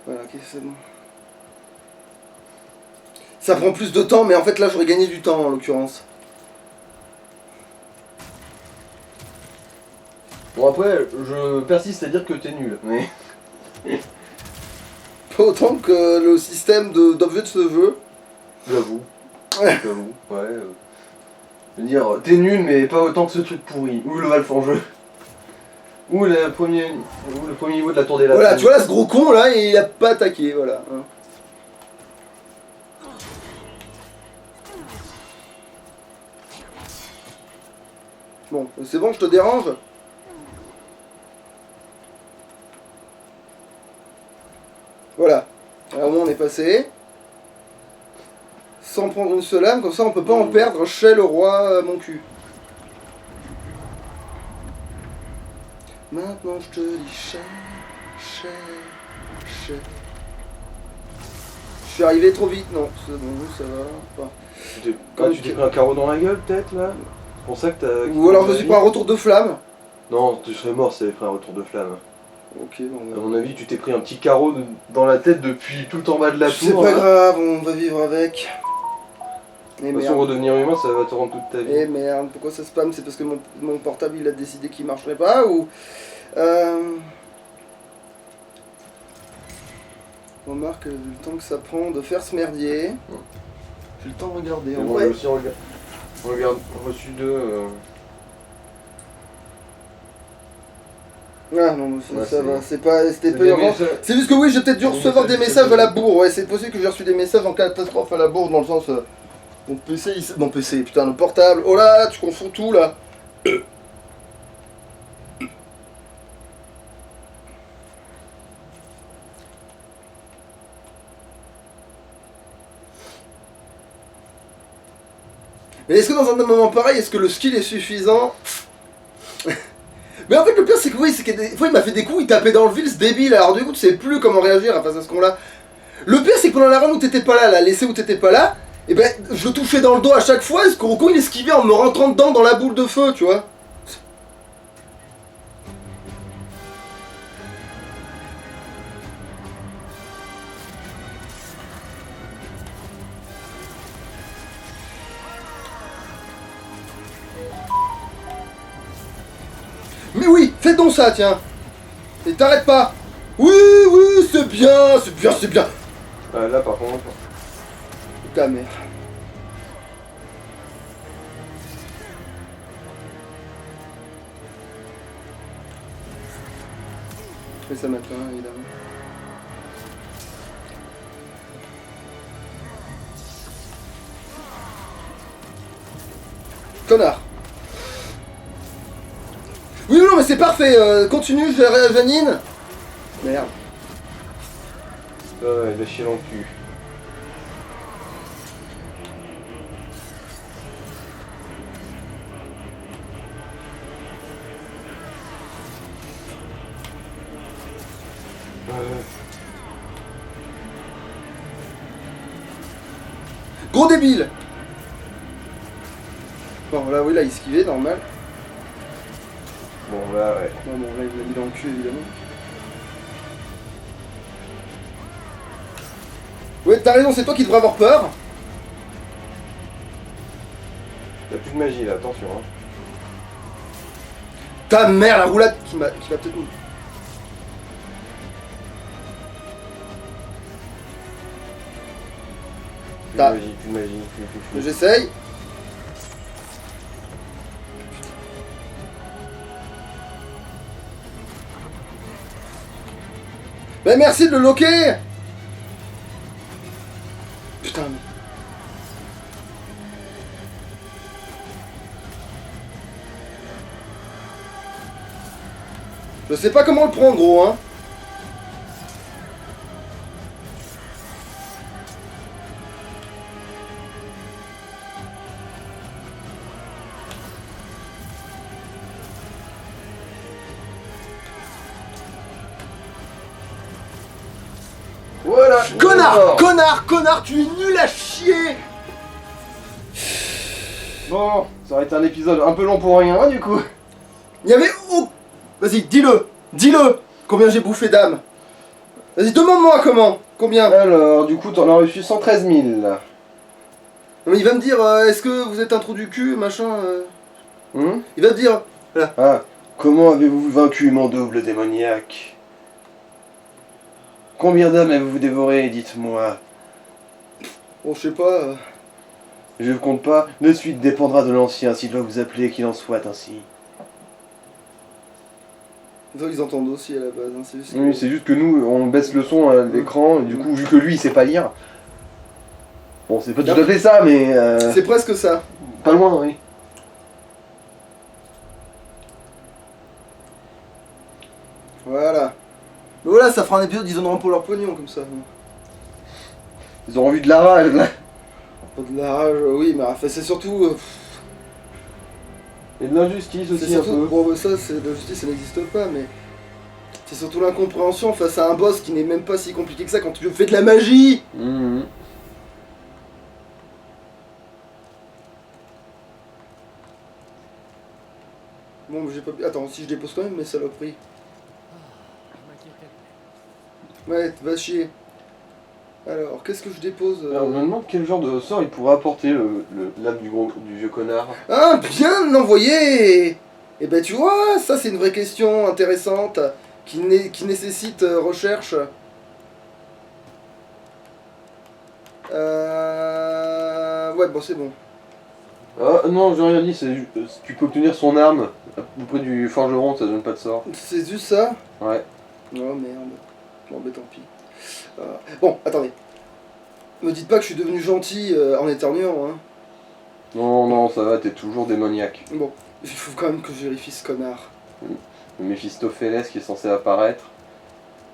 Voilà, ok, c'est bon. Ça prend plus de temps, mais en fait là j'aurais gagné du temps en l'occurrence. Bon après, je persiste à dire que t'es nul, mais... Pas autant que le système d'objet de ce jeu. J'avoue. J'avoue, ouais. Je veux dire, t'es nul, mais pas autant que ce truc pourri. Ou le Valve en jeu. Ou le premier niveau de la tour des lapins. Voilà, tu vois là ce gros con là, il a pas attaqué, voilà. Hein. Bon, c'est bon, je te dérange? Voilà. Alors, au moins on est passé. Sans prendre une seule âme, comme ça on peut pas en perdre chez le roi mon cul. Maintenant je te dis chez. Je suis arrivé trop vite, non, c'est bon, ça va. Enfin, Tu t'es pris un carreau dans la gueule peut-être là? C'est pour ça que t'as... ou alors je me suis pris un retour de flamme. Non, tu serais mort si t'avais pris un retour de flamme. Ok, bon. À mon avis, tu t'es pris un petit carreau dans la tête depuis tout en bas de la tour. C'est pas grave, on va vivre avec. De toute façon, redevenir humain, ça va te rendre toute ta vie. Eh merde, pourquoi ça spam? C'est parce que mon portable il a décidé qu'il marcherait pas ou... Remarque vu le temps que ça prend de faire ce merdier. J'ai le temps de regarder. En Bon, vrai. aussi, regarde, reçu 2. Ah non, ça va, c'était pas des urgent. messages. C'est juste que oui, j'ai peut-être dû recevoir des messages à la bourre. Ouais, c'est possible que j'ai reçu des messages en catastrophe à la bourre dans le sens. Mon PC, mon PC, putain, le portable. Oh là, tu confonds tout là. Mais est-ce que dans un moment pareil, est-ce que le skill est suffisant? Mais en fait, le pire, c'est que oui, c'est que des fois, il m'a fait des coups, il tapait dans le vide, ce débile. Alors, du coup, tu sais plus comment réagir face à ce con-là. Le pire, c'est que pendant la run où t'étais pas là, l'essai où t'étais pas là, et ben, je le touchais dans le dos à chaque fois, et ce con, il esquivait en me rentrant dedans dans la boule de feu, tu vois. Mais oui, fais donc ça, tiens. Et t'arrêtes pas. Oui, oui, c'est bien, c'est bien, c'est bien. Là, par contre... Ta mère. Je fais ça maintenant, évidemment. Connard. Oui, non, mais c'est parfait. Continue, Janine. Merde. Ouais, il a chié dans le cul. Gros débile. Bon, là, oui, là, il esquivait, normal. Bon, là, ouais. Non, bon, là, il l'a mis dans le cul, évidemment. Ouais, t'as raison, c'est toi qui devrais avoir peur. Y'a plus de magie là, attention. Hein. Ta mère, la roulade qui va peut-être... Plus de magie, plus. J'essaye. Ben merci de le loquer. Putain. Je sais pas comment le prendre, gros, hein. Voilà. Connard, tu es nul à chier. Bon, ça aurait été un épisode un peu long pour rien, du coup. Il y avait aucun Vas-y, dis-le. Dis-le. Combien j'ai bouffé d'âme. Vas-y, demande-moi comment. Combien. Alors, du coup, t'en as reçu 113 000. Là. Non, mais il va me dire, est-ce que vous êtes un trou du cul, machin. Hmm. Il va te dire. Voilà. Ah, comment avez-vous vaincu mon double démoniaque? Combien d'âmes avez-vous dévoré, dites-moi? Bon, je sais pas. Je ne compte pas, la suite dépendra de l'ancien, s'il doit vous appeler, qu'il en soit ainsi. Ils entendent aussi à la base. Hein, c'est juste que... Oui, c'est juste que nous, on baisse le son à l'écran, et du coup, vu que lui, il sait pas lire. Bon, c'est pas tout à fait ça, mais. C'est presque ça. Pas loin, oui. Voilà. Mais voilà, ça fera un épisode, ils en auront pour leur pognon comme ça. Ils ont envie de la rage, là. De la rage, oui, mais enfin, c'est surtout. Et de l'injustice C'est aussi, un surtout. peu. Bon, ça, c'est la justice, ça n'existe pas, mais. C'est surtout l'incompréhension face à un boss qui n'est même pas si compliqué que ça quand tu fais de la magie. Mhm. Bon, mais j'ai pas. Attends, si je dépose quand même mes saloperies. Ouais, va chier. Alors, qu'est-ce que je dépose Alors, je me demande quel genre de sort il pourrait apporter l'âme du vieux connard. Ah, bien envoyé. Eh ben, tu vois, ça c'est une vraie question intéressante qui nécessite recherche. Ouais, bon, c'est bon. Ah non, j'ai rien dit, tu peux obtenir son arme auprès du forgeron, ça donne pas de sort. C'est juste ça? Ouais. Oh merde. Bon, ben tant pis. Bon, attendez. Me dites pas que je suis devenu gentil en éternuant, hein. Non, non, ça va, t'es toujours démoniaque. Bon, il faut quand même que je vérifie ce connard. Le Méphistophélès qui est censé apparaître.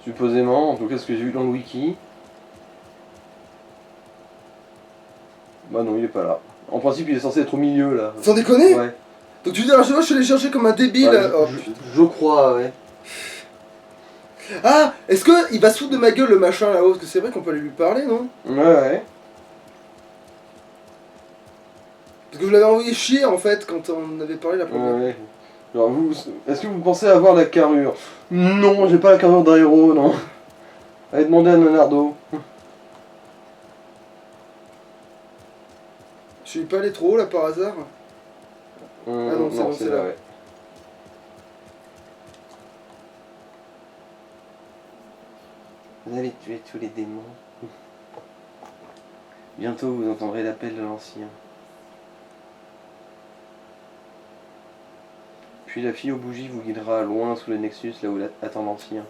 Supposément, en tout cas ce que j'ai vu dans le wiki. Bah non, il est pas là. En principe, il est censé être au milieu là. Sans déconner? Ouais. Donc tu veux dire, à chaque fois, je suis allé chercher comme un débile. Ouais, Oh, je, putain. je crois, ouais. Ah, est-ce que il va se foutre de ma gueule le machin là-haut? Parce que c'est vrai qu'on peut aller lui parler, non? Ouais, ouais. Parce que je l'avais envoyé chier en fait quand on avait parlé la première. Ouais. Genre, est-ce que vous pensez avoir la carrure? Non, j'ai pas la carrure d'un héros, non. Allez demander à Leonardo. Je suis pas allé trop haut là par hasard. Ah non, c'est bon, c'est là. Ouais. Vous allez tuer tous les démons. Bientôt vous entendrez l'appel de l'ancien. Puis la fille aux bougies vous guidera loin sous le Nexus, là où attend l'ancien.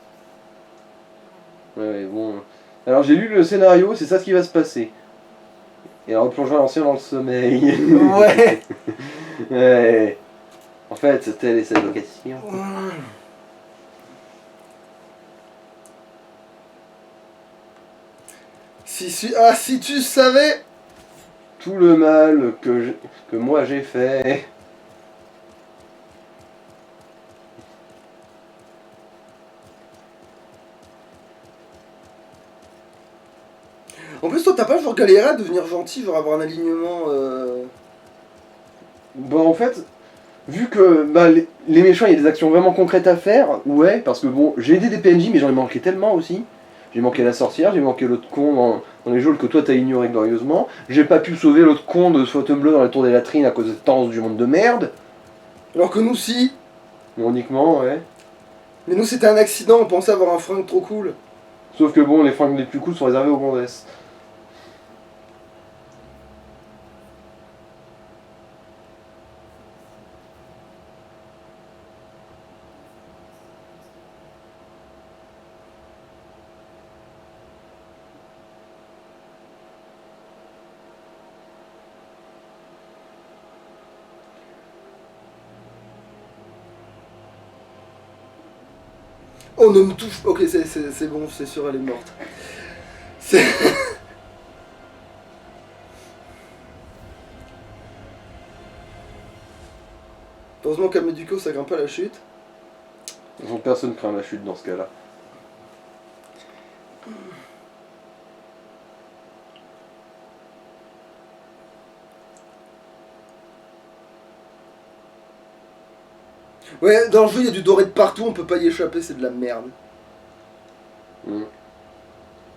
Ouais, bon. Alors j'ai lu le scénario, c'est ça ce qui va se passer. Et elle replongera l'ancien dans le sommeil. Ouais. Ouais. En fait, telle est sa vocation. Si tu savais. Tout le mal que moi j'ai fait. En plus, toi, t'as pas genre galéré à devenir gentil, genre avoir un alignement. Bon, en fait, vu que bah, les méchants, il y a des actions vraiment concrètes à faire, ouais, parce que bon, j'ai aidé des PNJ, mais j'en ai manqué tellement aussi. J'ai manqué la sorcière, j'ai manqué l'autre con dans les geôles que toi t'as ignoré glorieusement. J'ai pas pu sauver l'autre con de Fontainebleau dans la tour des latrines à cause de cette tendance du monde de merde. Alors que nous, si. Ironiquement, ouais. Mais nous, c'était un accident, on pensait avoir un fringue trop cool. Sauf que bon, les fringues les plus cool sont réservées aux gonzesses. Oh, ne me touche. Ok, c'est bon, c'est sûr, elle est morte. C'est. Heureusement qu'à Médico, ça grimpe pas la chute. De toute façon, personne craint la chute dans ce cas-là. Ouais, dans le jeu, il y a du doré de partout, on peut pas y échapper, c'est de la merde.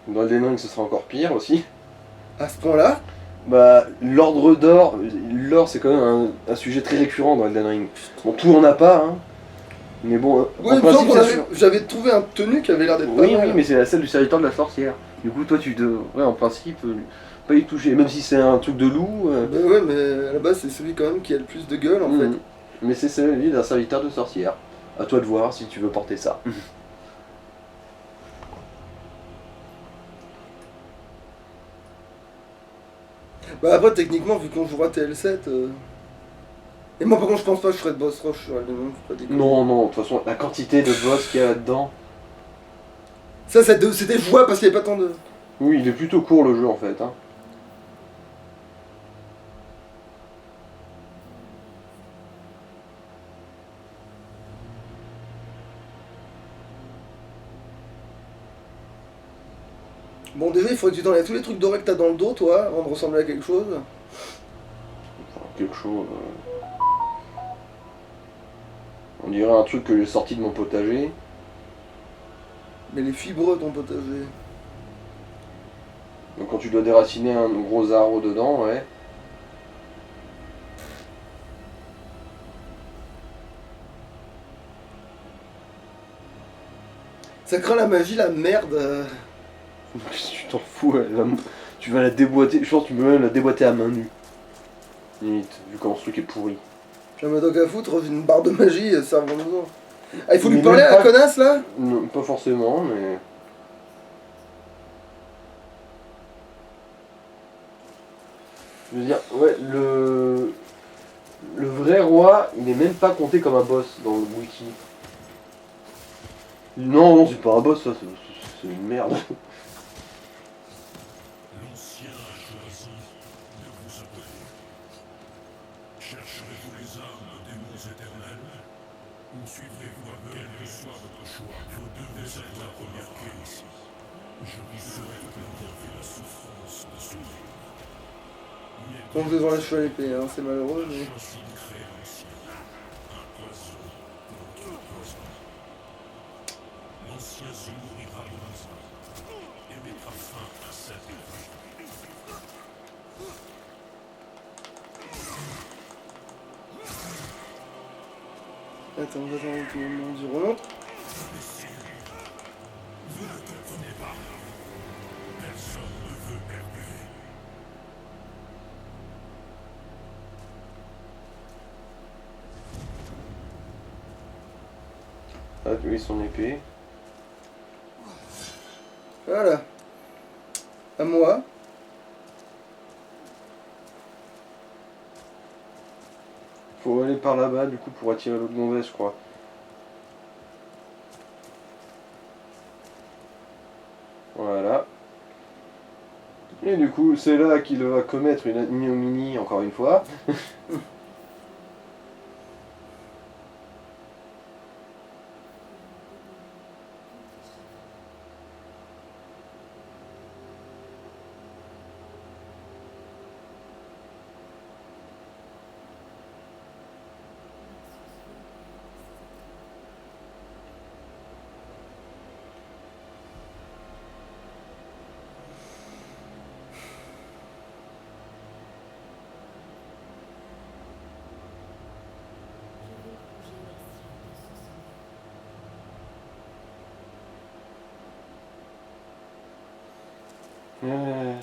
Dans Elden Ring, ce sera encore pire aussi. À ce point-là? Bah, l'ordre d'or, l'or c'est quand même un sujet très récurrent dans Elden Ring. Bon, tout on a pas, hein. Mais bon, Oui, en il me principe, semble c'est qu'on sûr. j'avais trouvé un tenue qui avait l'air d'être pas Oui, mal. oui, mais c'est la celle du serviteur de la sorcière. Du coup, toi, tu devrais en principe pas y toucher. Même si c'est un truc de loup. Bah ouais, mais à la base, c'est celui quand même qui a le plus de gueule en fait. Mais c'est celui d'un serviteur de sorcière. À toi de voir si tu veux porter ça. Bah après, techniquement, vu qu'on jouera TL7. Et moi, par contre, je pense pas que je ferais de boss rush sur Elden Ring, faut pas déconner. Non, non, de toute façon, la quantité de boss qu'il y a là-dedans. Ça, c'était jouable parce qu'il y avait pas tant de. Oui, il est plutôt court le jeu en fait. Hein. Bon, déjà, il faudrait que tu t'enlèves tous les trucs dorés que t'as dans le dos, toi, avant de ressembler à quelque chose. Enfin, quelque chose. On dirait un truc que j'ai sorti de mon potager. Mais les fibreux, ton potager. Donc quand tu dois déraciner un gros arbre dedans, ouais. Ça craint la magie, la merde. Tu t'en fous, tu vas la déboîter. Je pense que tu peux même la déboîter à main nue. Limite, vu comment ce truc est pourri. J'ai un donc à foutre, j'ai une barre de magie, ça revient dedans. Ah, il faut lui Mais parler même à la pas- connasse là? Non, pas forcément, mais. Je veux dire, ouais, le vrai roi, il est même pas compté comme un boss dans le wiki. Non, non, c'est pas un boss, ça, c'est une merde. L'ancien a choisi de vous abonner. Chercherez-vous les armes des monts éternels ou suivrez-vous quel que soit votre choix? Vous devez être la première clé ici. Je vous souhaite de enlever la souffrance de ce monde. On devait voir la cheval épée, hein, c'est malheureux, mais. Choisis de créer l'ancien. Un poison contre poison. L'ancien se nourrira de raison et mettra fin à cette vie. Attends, on va attendre tout le monde du remonte. Vous ne comprenez pas. Personne ne veut perdurer. Ah, oui, son épée. Voilà. À moi. Faut aller par là-bas, du coup, pour attirer l'autre gonzesse, je crois. Voilà. Et du coup, c'est là qu'il va commettre une ignominie, encore une fois.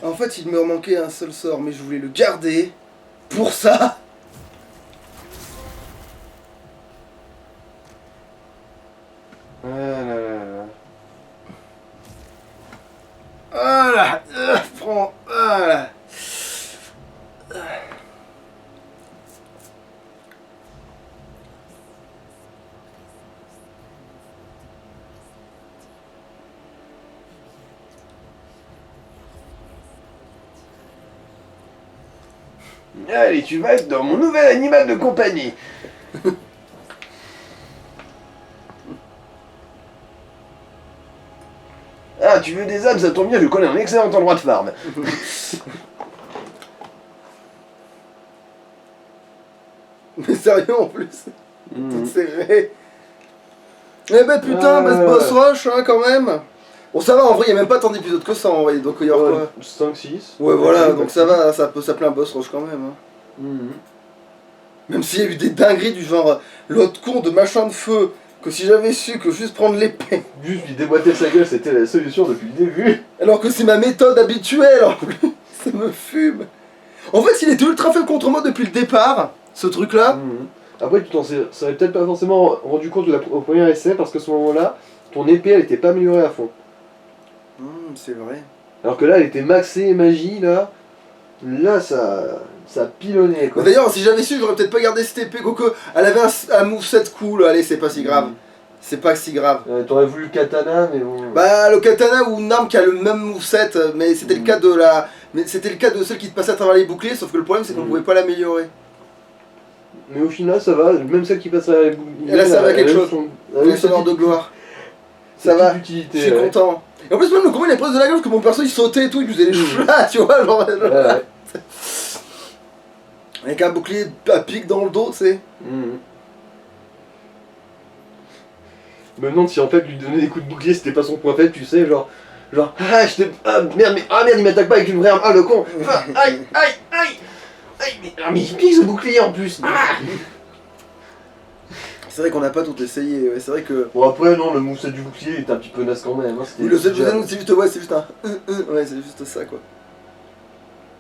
En fait, il me manquait un seul sort, mais je voulais le garder pour ça. Ah là là là. Voilà. Prends. Voilà. Allez, tu vas être dans mon nouvel animal de compagnie. Ah, tu veux des âmes, ça tombe bien, je connais un excellent endroit de farm. Mais sérieux en plus. toute serrée. Eh ben putain, bah ce boss rush hein, quand même. Bon ça va, en vrai il y a même pas tant d'épisodes que ça en vrai, donc il y aura quoi 5-6. Ouais voilà, donc ça va, ça peut s'appeler un boss rush quand même. Hein. Mhm. Même s'il y a eu des dingueries du genre l'autre con de machin de feu, que si j'avais su que juste prendre l'épée, Juste lui déboîter sa gueule, c'était la solution depuis le début. alors que c'est ma méthode habituelle en plus, ça me fume. En fait il était ultra faible contre moi depuis le départ, ce truc là. Mhm. Après, tu t'en serais peut-être pas forcément rendu compte au premier essai parce qu'à ce moment-là, ton épée elle était pas améliorée à fond. C'est vrai. Alors que là, elle était maxée magie, là. Là, ça pilonnait quoi. D'ailleurs, si j'avais su, j'aurais peut-être pas gardé cette épée. Quoique, elle avait un moveset cool. Allez, c'est pas si grave. C'est pas si grave. T'aurais voulu le katana, mais bon. Bah, le katana ou une arme qui a le même moveset, mais c'était le cas de la. Mais c'était le cas de celle qui te passait à travers les boucliers, sauf que le problème c'est qu'on pouvait pas l'améliorer. Mais au final, ça va. Même celle qui passerait à les boucliers. Elle a servi à quelque chose. Elle a Le sonneur de gloire. Ça va. Je suis content. Et en plus, même le combat il est presque de la gueule parce que mon perso il sautait et tout, il faisait les cheveux là, tu vois, genre. Ouais. Avec un bouclier à pic dans le dos, tu sais. Je me demande si en fait lui donner des coups de bouclier c'était pas son point faible, tu sais, genre merde, il m'attaque pas avec une vraie arme, ah le con, aïe, mais il pique ce bouclier en plus. C'est vrai qu'on n'a pas tout essayé, ouais, c'est vrai que. Bon après non, le moveset du bouclier était un petit peu naze quand même. Hein, Oui, le seul c'est juste, ouais, c'est juste un ouais, c'est juste ça quoi.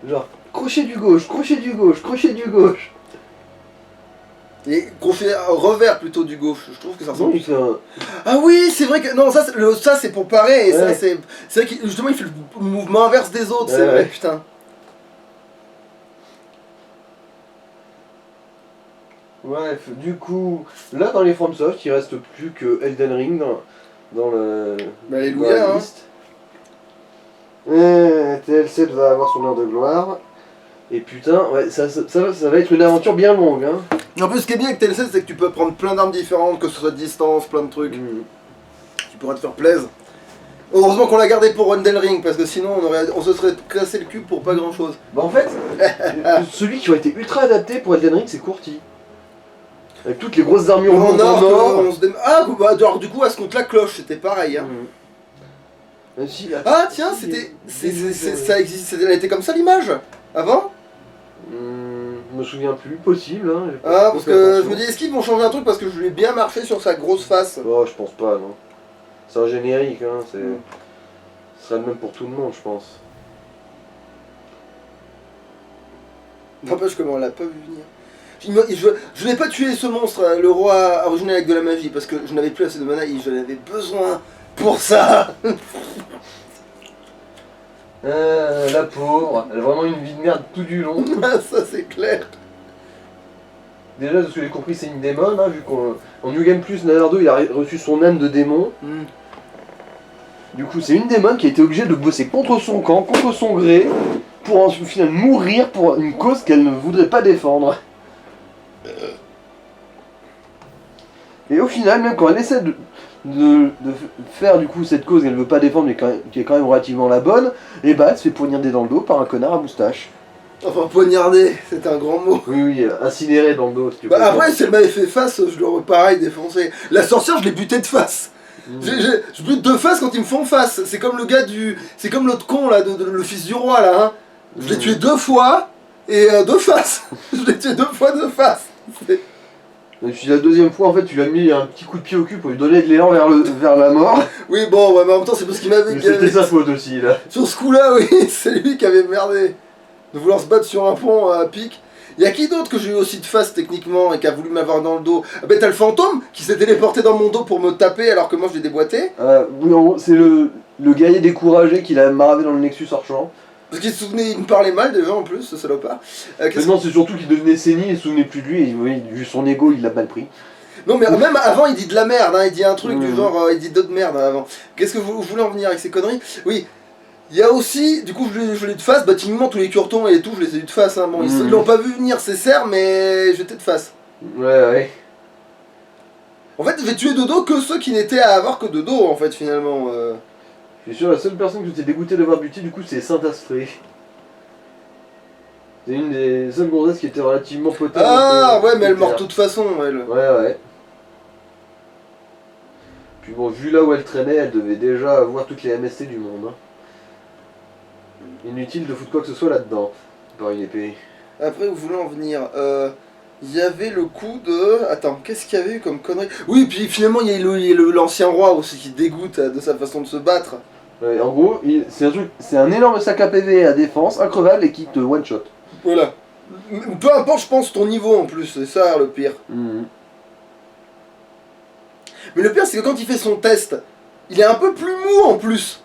Genre crochet du gauche, crochet du gauche, crochet du gauche. Et crochet revers plutôt du gauche, je trouve que ça ressemble. Oui, c'est un... Ah oui, c'est vrai que. Non, ça c'est pour parer, et Ouais. ça c'est vrai que justement il fait le mouvement inverse des autres, c'est Ouais, vrai, ouais. putain. Bref, du coup, là dans les FromSoft, il reste plus que Elden Ring dans le Bah, alléluia, dans la hein. liste. Et TLC va avoir son heure de gloire. Et putain, ouais, ça va être une aventure bien longue, hein. En plus, ce qui est bien avec TLC, c'est que tu peux prendre plein d'armes différentes, que ce soit de distance, plein de trucs. Tu pourras te faire plaisir. Heureusement qu'on l'a gardé pour Elden Ring, parce que sinon on se serait cassé le cul pour pas grand chose. Bah en fait, celui qui aurait été ultra adapté pour Elden Ring, c'est Courty. Avec toutes les grosses armures En or, or. Ah, bah, alors du coup, à ce compte-là, Cloche, c'était pareil. Hein. Même si, Ah, tiens, c'était. Ça existe, elle était comme ça l'image avant. je me souviens plus, possible. Hein, j'ai pas Ah, parce fait que attention. je me dis, est-ce qu'ils vont changer un truc parce que je lui ai bien marché sur sa grosse face. Oh, je pense pas, non. C'est un générique, hein, ce sera le même pour tout le monde, je pense. N'empêche comment on l'a pas vu venir. Je n'ai pas tué ce monstre, le roi original avec de la magie, parce que je n'avais plus assez de mana et je n'avais besoin pour ça. La pauvre, elle a vraiment une vie de merde tout du long. Ça c'est clair. Déjà, de ce que j'ai compris, c'est une démon, hein, vu qu'en New Game Plus, Nanardo, il a reçu son âme de démon. Du coup, c'est une démon qui a été obligée de bosser contre son camp, contre son gré, pour en final mourir pour une cause qu'elle ne voudrait pas défendre. Et au final, même quand elle essaie de faire du coup cette cause qu'elle ne veut pas défendre, mais qui est quand même relativement la bonne, et bah elle se fait poignarder dans le dos par un connard à moustache. Enfin, poignarder, c'est un grand mot. Oui, incinéré dans le dos, si tu Bah préfères. après, si elle m'avait fait face, je l'aurais pareil défoncé. La sorcière, je l'ai buté de face. Je bute de face quand ils me font face. C'est comme le gars du. C'est comme l'autre con là, le fils du roi là. Hein. Je l'ai tué 2 fois et de face. Je l'ai tué 2 fois de face. Et puis la deuxième fois, en fait, tu lui as mis un petit coup de pied au cul pour lui donner de l'élan vers la mort. Oui, bon, ouais, mais en même temps, c'est parce qu'il m'avait. Mais c'était sa faute aussi, là. Sur ce coup-là, oui, c'est lui qui avait merdé. De vouloir se battre sur un pont à pic. Y'a qui d'autre que j'ai eu aussi de face techniquement et qui a voulu m'avoir dans le dos? Ah ben t'as le fantôme qui s'est téléporté dans mon dos pour me taper alors que moi je l'ai déboîté. Oui, en gros, c'est le guerrier découragé qu'il a maravé dans le Nexus Archant. Parce qu'il se souvenait, il me parlait mal déjà en plus, ce salopard. Non, c'est surtout qu'il devenait sénile et il se souvenait plus de lui et oui, vu son ego, il l'a mal pris. Non mais même avant il dit de la merde, hein, il dit un truc du genre, il dit d'autres merdes avant. Qu'est-ce que vous voulez en venir avec ces conneries? Oui. Il y a aussi, du coup je l'ai de face, bah typiquement tous les curtons et tout, je les ai eu de face. Hein. Bon, ils l'ont pas vu venir, c'est cerf, mais j'étais de face. Ouais. En fait, j'ai tué de dos que ceux qui n'étaient à avoir que de dos en fait finalement. Je suis sûr, la seule personne que j'étais dégoûté de voir buter, du coup, c'est Saint-Astré. C'est une des seules gonzesses qui était relativement potable. Ah ouais, mais elle meurt de toute façon, elle. Ouais. Puis bon, vu là où elle traînait, elle devait déjà avoir toutes les MST du monde. Hein. Inutile de foutre quoi que ce soit là-dedans. Par une épée. Après, où voulons en venir il y avait le coup de... Attends, qu'est-ce qu'il y avait eu comme connerie? Oui, puis finalement, il y a l'ancien roi aussi qui dégoûte de sa façon de se battre. Ouais, en gros, c'est un énorme sac à PV à défense, increvable et qui te one-shot. Voilà. Peu importe, je pense, ton niveau en plus, c'est ça le pire. Mhm. Mais le pire, c'est que quand il fait son test, il est un peu plus mou en plus.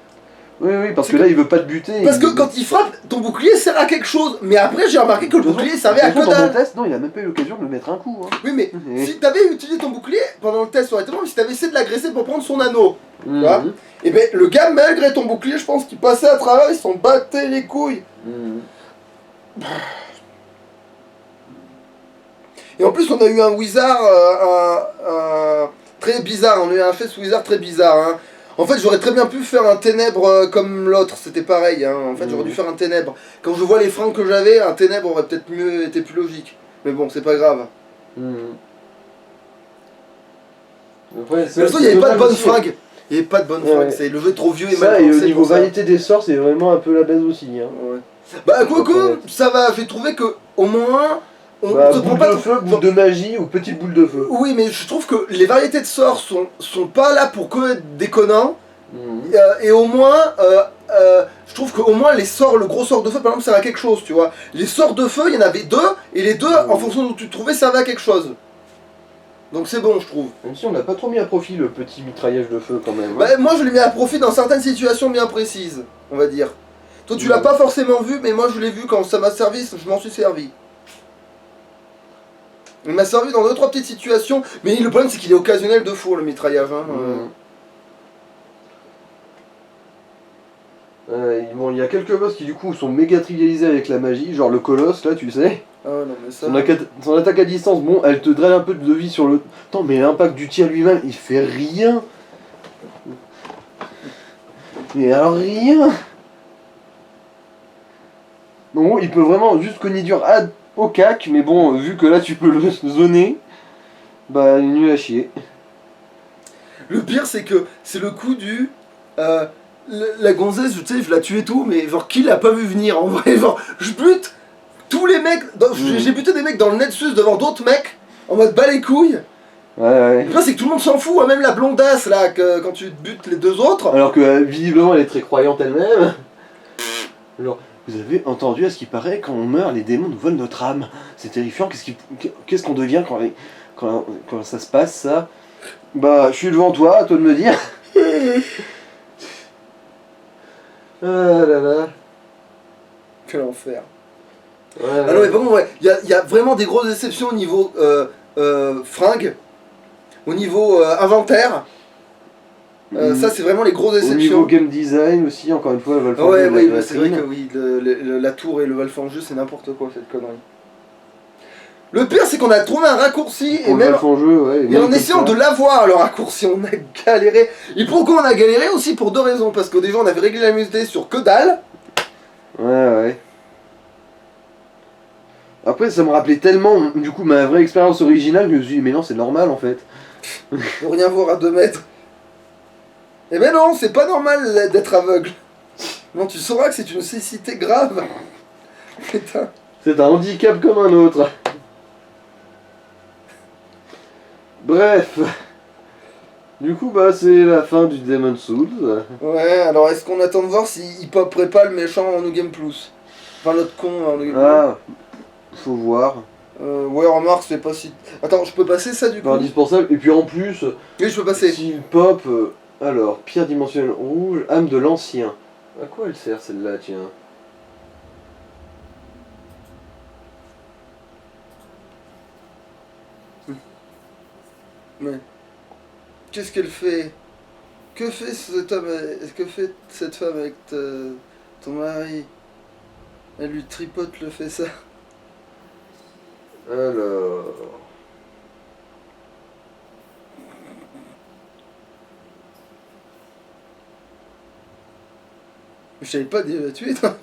Oui, parce que là, il veut pas te buter. Parce que quand il frappe, ton bouclier sert à quelque chose. Mais après, j'ai remarqué que le bouclier servait à que dans mon dalle. test, non, il a même pas eu l'occasion de le mettre un coup. Hein. Oui, mais Mhm. si t'avais utilisé ton bouclier pendant le test, ça aurait été bon, mais si t'avais essayé de l'agresser pour prendre son anneau, tu vois, Mhm. et ben le gars, malgré ton bouclier, je pense qu'il passait à travers, ils s'en battaient les couilles. Mhm. Et en plus, on a eu un wizard très bizarre. On a eu un face wizard très bizarre. Hein. En fait, j'aurais très bien pu faire un ténèbre comme l'autre, c'était pareil. Hein. En fait, j'aurais dû faire un ténèbre. Quand je vois les fringues que j'avais, un ténèbre aurait peut-être mieux été plus logique. Mais bon, c'est pas grave. Mhm. Après, De toute façon, il n'y avait pas de bonne fringue. Il n'y avait pas de bonne fringue. Ouais. C'est le jeu trop vieux et Ça, mal et au pensé niveau pour ça. variété des sorts, c'est vraiment un peu la base aussi. Hein. Ouais. Bah, quoique, ça va. J'ai trouvé que, au moins, on Bah, se prend boule pas de trop- feu, boule de magie ou petite boule de feu. Oui, mais je trouve que les variétés de sorts sont pas là pour que être déconnants. Mhm. Et au moins, je trouve qu'au moins les sorts, le gros sort de feu par exemple, sert à quelque chose, tu vois. Les sorts de feu, il y en avait deux, et les deux, en fonction d'où tu te trouvais, servaient à quelque chose. Donc c'est bon, je trouve. Même si on n'a pas trop mis à profit le petit mitraillage de feu quand même. Hein. Bah, moi, je l'ai mis à profit dans certaines situations bien précises, on va dire. Toi, tu l'as pas forcément vu, mais moi, je l'ai vu quand ça m'a servi, je m'en suis servi. Il m'a servi dans 2-3 petites situations, mais le problème, c'est qu'il est occasionnel de fou, le mitraillage. Hein. Bon, il y a quelques boss qui du coup sont méga trivialisés avec la magie, genre le colosse là, tu sais. Ah ouais, non, mais ça... Son attaque à distance, bon, elle te draine un peu de vie sur le temps, mais l'impact du tir lui-même, il fait rien. Mais alors rien. Bon, il peut vraiment juste cogner dur au cac, mais bon, vu que là tu peux le zoner, bah il est nul à chier. Le pire, c'est que c'est le coup du... la gonzesse, tu sais, je la tue et tout, mais genre, qui l'a pas vu venir en vrai? Genre, je bute tous les mecs... J'ai buté des mecs dans le Nexus devant d'autres mecs, en mode bas les couilles. Ouais. Le pire, c'est que tout le monde s'en fout, hein, même la blondasse, là, quand tu butes les deux autres. Alors que visiblement elle est très croyante elle-même. Genre, vous avez entendu à ce qui paraît, quand on meurt, les démons nous volent notre âme. C'est terrifiant, qu'est-ce qu'on devient quand ça se passe ça? Bah, je suis devant toi, à toi de me dire. Ah là là. Quel enfer. Ouais, Ah non, mais par contre, ouais, il y a vraiment des grosses déceptions au niveau fringues, au niveau inventaire. Ça, c'est vraiment les grosses Au déceptions. niveau game design aussi, encore une fois, Ah ouais, oui, c'est vrai que oui, la tour et le Valfangeux, c'est n'importe quoi cette connerie. Le pire, c'est qu'on a trouvé un raccourci, et même et en essayant de l'avoir, le raccourci, on a galéré. Et pourquoi on a galéré aussi? Pour deux raisons. Parce que déjà, on avait réglé la musique sur que dalle. Ouais. Après, ça me rappelait tellement, du coup, ma vraie expérience originale, que je me suis dit, mais non, c'est normal en fait. De rien voir à 2 mètres. Eh ben non, c'est pas normal d'être aveugle. Non, tu sauras que c'est une cécité grave. Putain. C'est un handicap comme un autre. Bref. Du coup, bah, c'est la fin du Demon's Souls. Ouais, alors est-ce qu'on attend de voir s'il popperait pas le méchant en New Game Plus? Enfin, l'autre con en New Game Plus. Ah, faut voir. Ouais, remarque, c'est pas si... Attends, je peux passer ça du coup? Indispensable. Et puis en plus, Oui, je peux passer. s'il pop, alors, pierre dimensionnelle rouge, âme de l'ancien. À quoi elle sert celle-là, tiens? Ouais. Qu'est-ce qu'elle fait? Que fait cet homme? Que fait cette femme avec ton mari? Elle lui tripote le fait ça. Alors... Je savais pas dire la tuer, toi.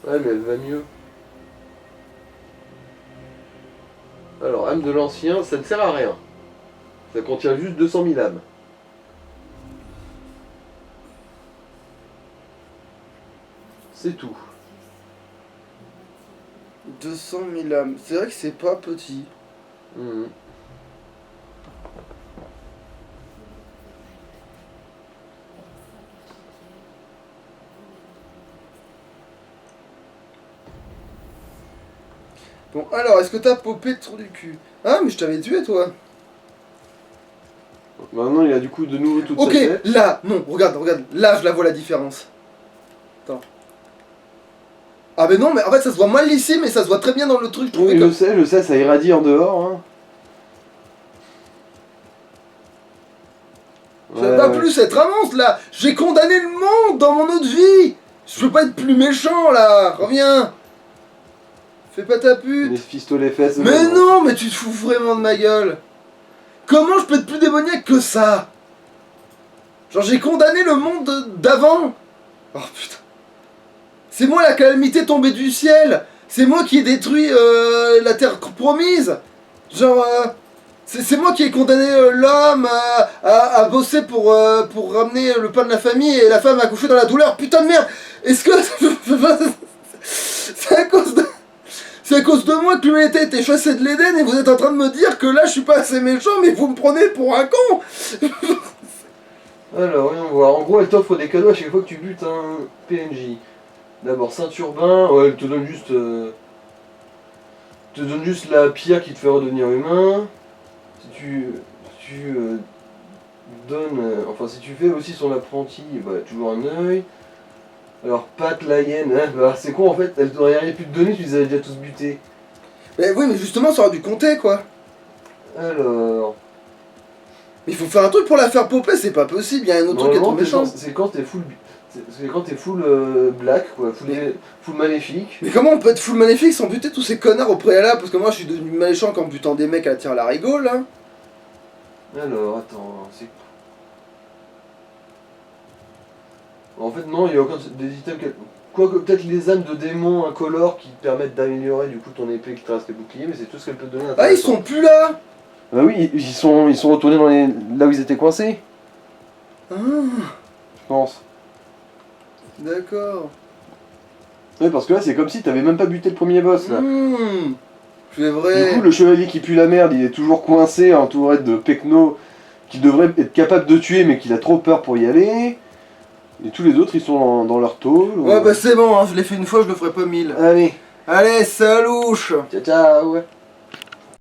Ouais, mais elle va mieux. Alors, âme de l'ancien, ça ne sert à rien. Ça contient juste 200 000 âmes. C'est tout. 200 000 âmes. C'est vrai que c'est pas petit. Mhm. Bon, alors, est-ce que t'as popé le trou du cul? Ah, mais je t'avais tué, toi. Maintenant, il a du coup de nouveau toute Ok, sa tête. là, non, regarde, regarde. Là, je la vois la différence. Attends. Ah, mais non, mais en fait, ça se voit mal ici, mais ça se voit très bien dans le truc. Je trouvais Oui, que... je sais, ça irradie en dehors. Hein. Ça va plus être un monstre, là. J'ai condamné le monde dans mon autre vie. Je peux pas être plus méchant, là. Reviens. Fais pas ta pute. Mephisto les fesses. Mais non, mais tu te fous vraiment de ma gueule. Comment je peux être plus démoniaque que ça? Genre j'ai condamné le monde d'avant. Oh putain. C'est moi la calamité tombée du ciel. C'est moi qui ai détruit la terre promise. Genre c'est moi qui ai condamné l'homme à bosser pour ramener le pain de la famille et la femme à coucher dans la douleur. Putain de merde. Est-ce que c'est à cause de... C'est à cause de moi que l'humanité a été chassée de l'Éden et vous êtes en train de me dire que là je suis pas assez méchant mais vous me prenez pour un con. Alors, voyons voir. En gros, elle t'offre des cadeaux à chaque fois que tu butes un PNJ. D'abord, ceinture-bain. Ouais, elle te donne juste la pierre qui te fait redevenir humain. Si tu donnes... enfin, si tu fais aussi son apprenti, bah, toujours un œil. Alors, Pat, la hyène, hein, bah, c'est con en fait, elle t'aurait rien pu te donner, tu les avais déjà tous butés. Mais oui mais justement ça aurait dû compter quoi. Alors... Mais il faut faire un truc pour la faire popper, c'est pas possible, il y a un autre truc qui est trop méchant. C'est quand t'es full... C'est quand t'es full black, quoi, full maléfique. Mais comment on peut être full maléfique sans buter tous ces connards au préalable? Parce que moi je suis devenu méchant en butant des mecs à la tire à la rigole là. Alors, attends, c'est... En fait, non, il y a aucun des items... Quoique peut-être les âmes de démons incolores qui te permettent d'améliorer du coup ton épée qui te reste les boucliers, mais c'est tout ce qu'elle peut te donner. Ah ils sont plus là. Bah oui, ils sont retournés dans là où ils étaient coincés, Ah, je pense. d'accord. Ouais, parce que là, c'est comme si t'avais même pas buté le premier boss, là. C'est vrai. Du coup, le chevalier qui pue la merde, il est toujours coincé, entouré de Pecno, qui devrait être capable de tuer, mais qu'il a trop peur pour y aller. Et tous les autres, ils sont dans leur tôle. Ouais bah c'est bon, hein, je l'ai fait une fois, je le ferai pas 1000. Allez, Allez, salouche. ciao ciao.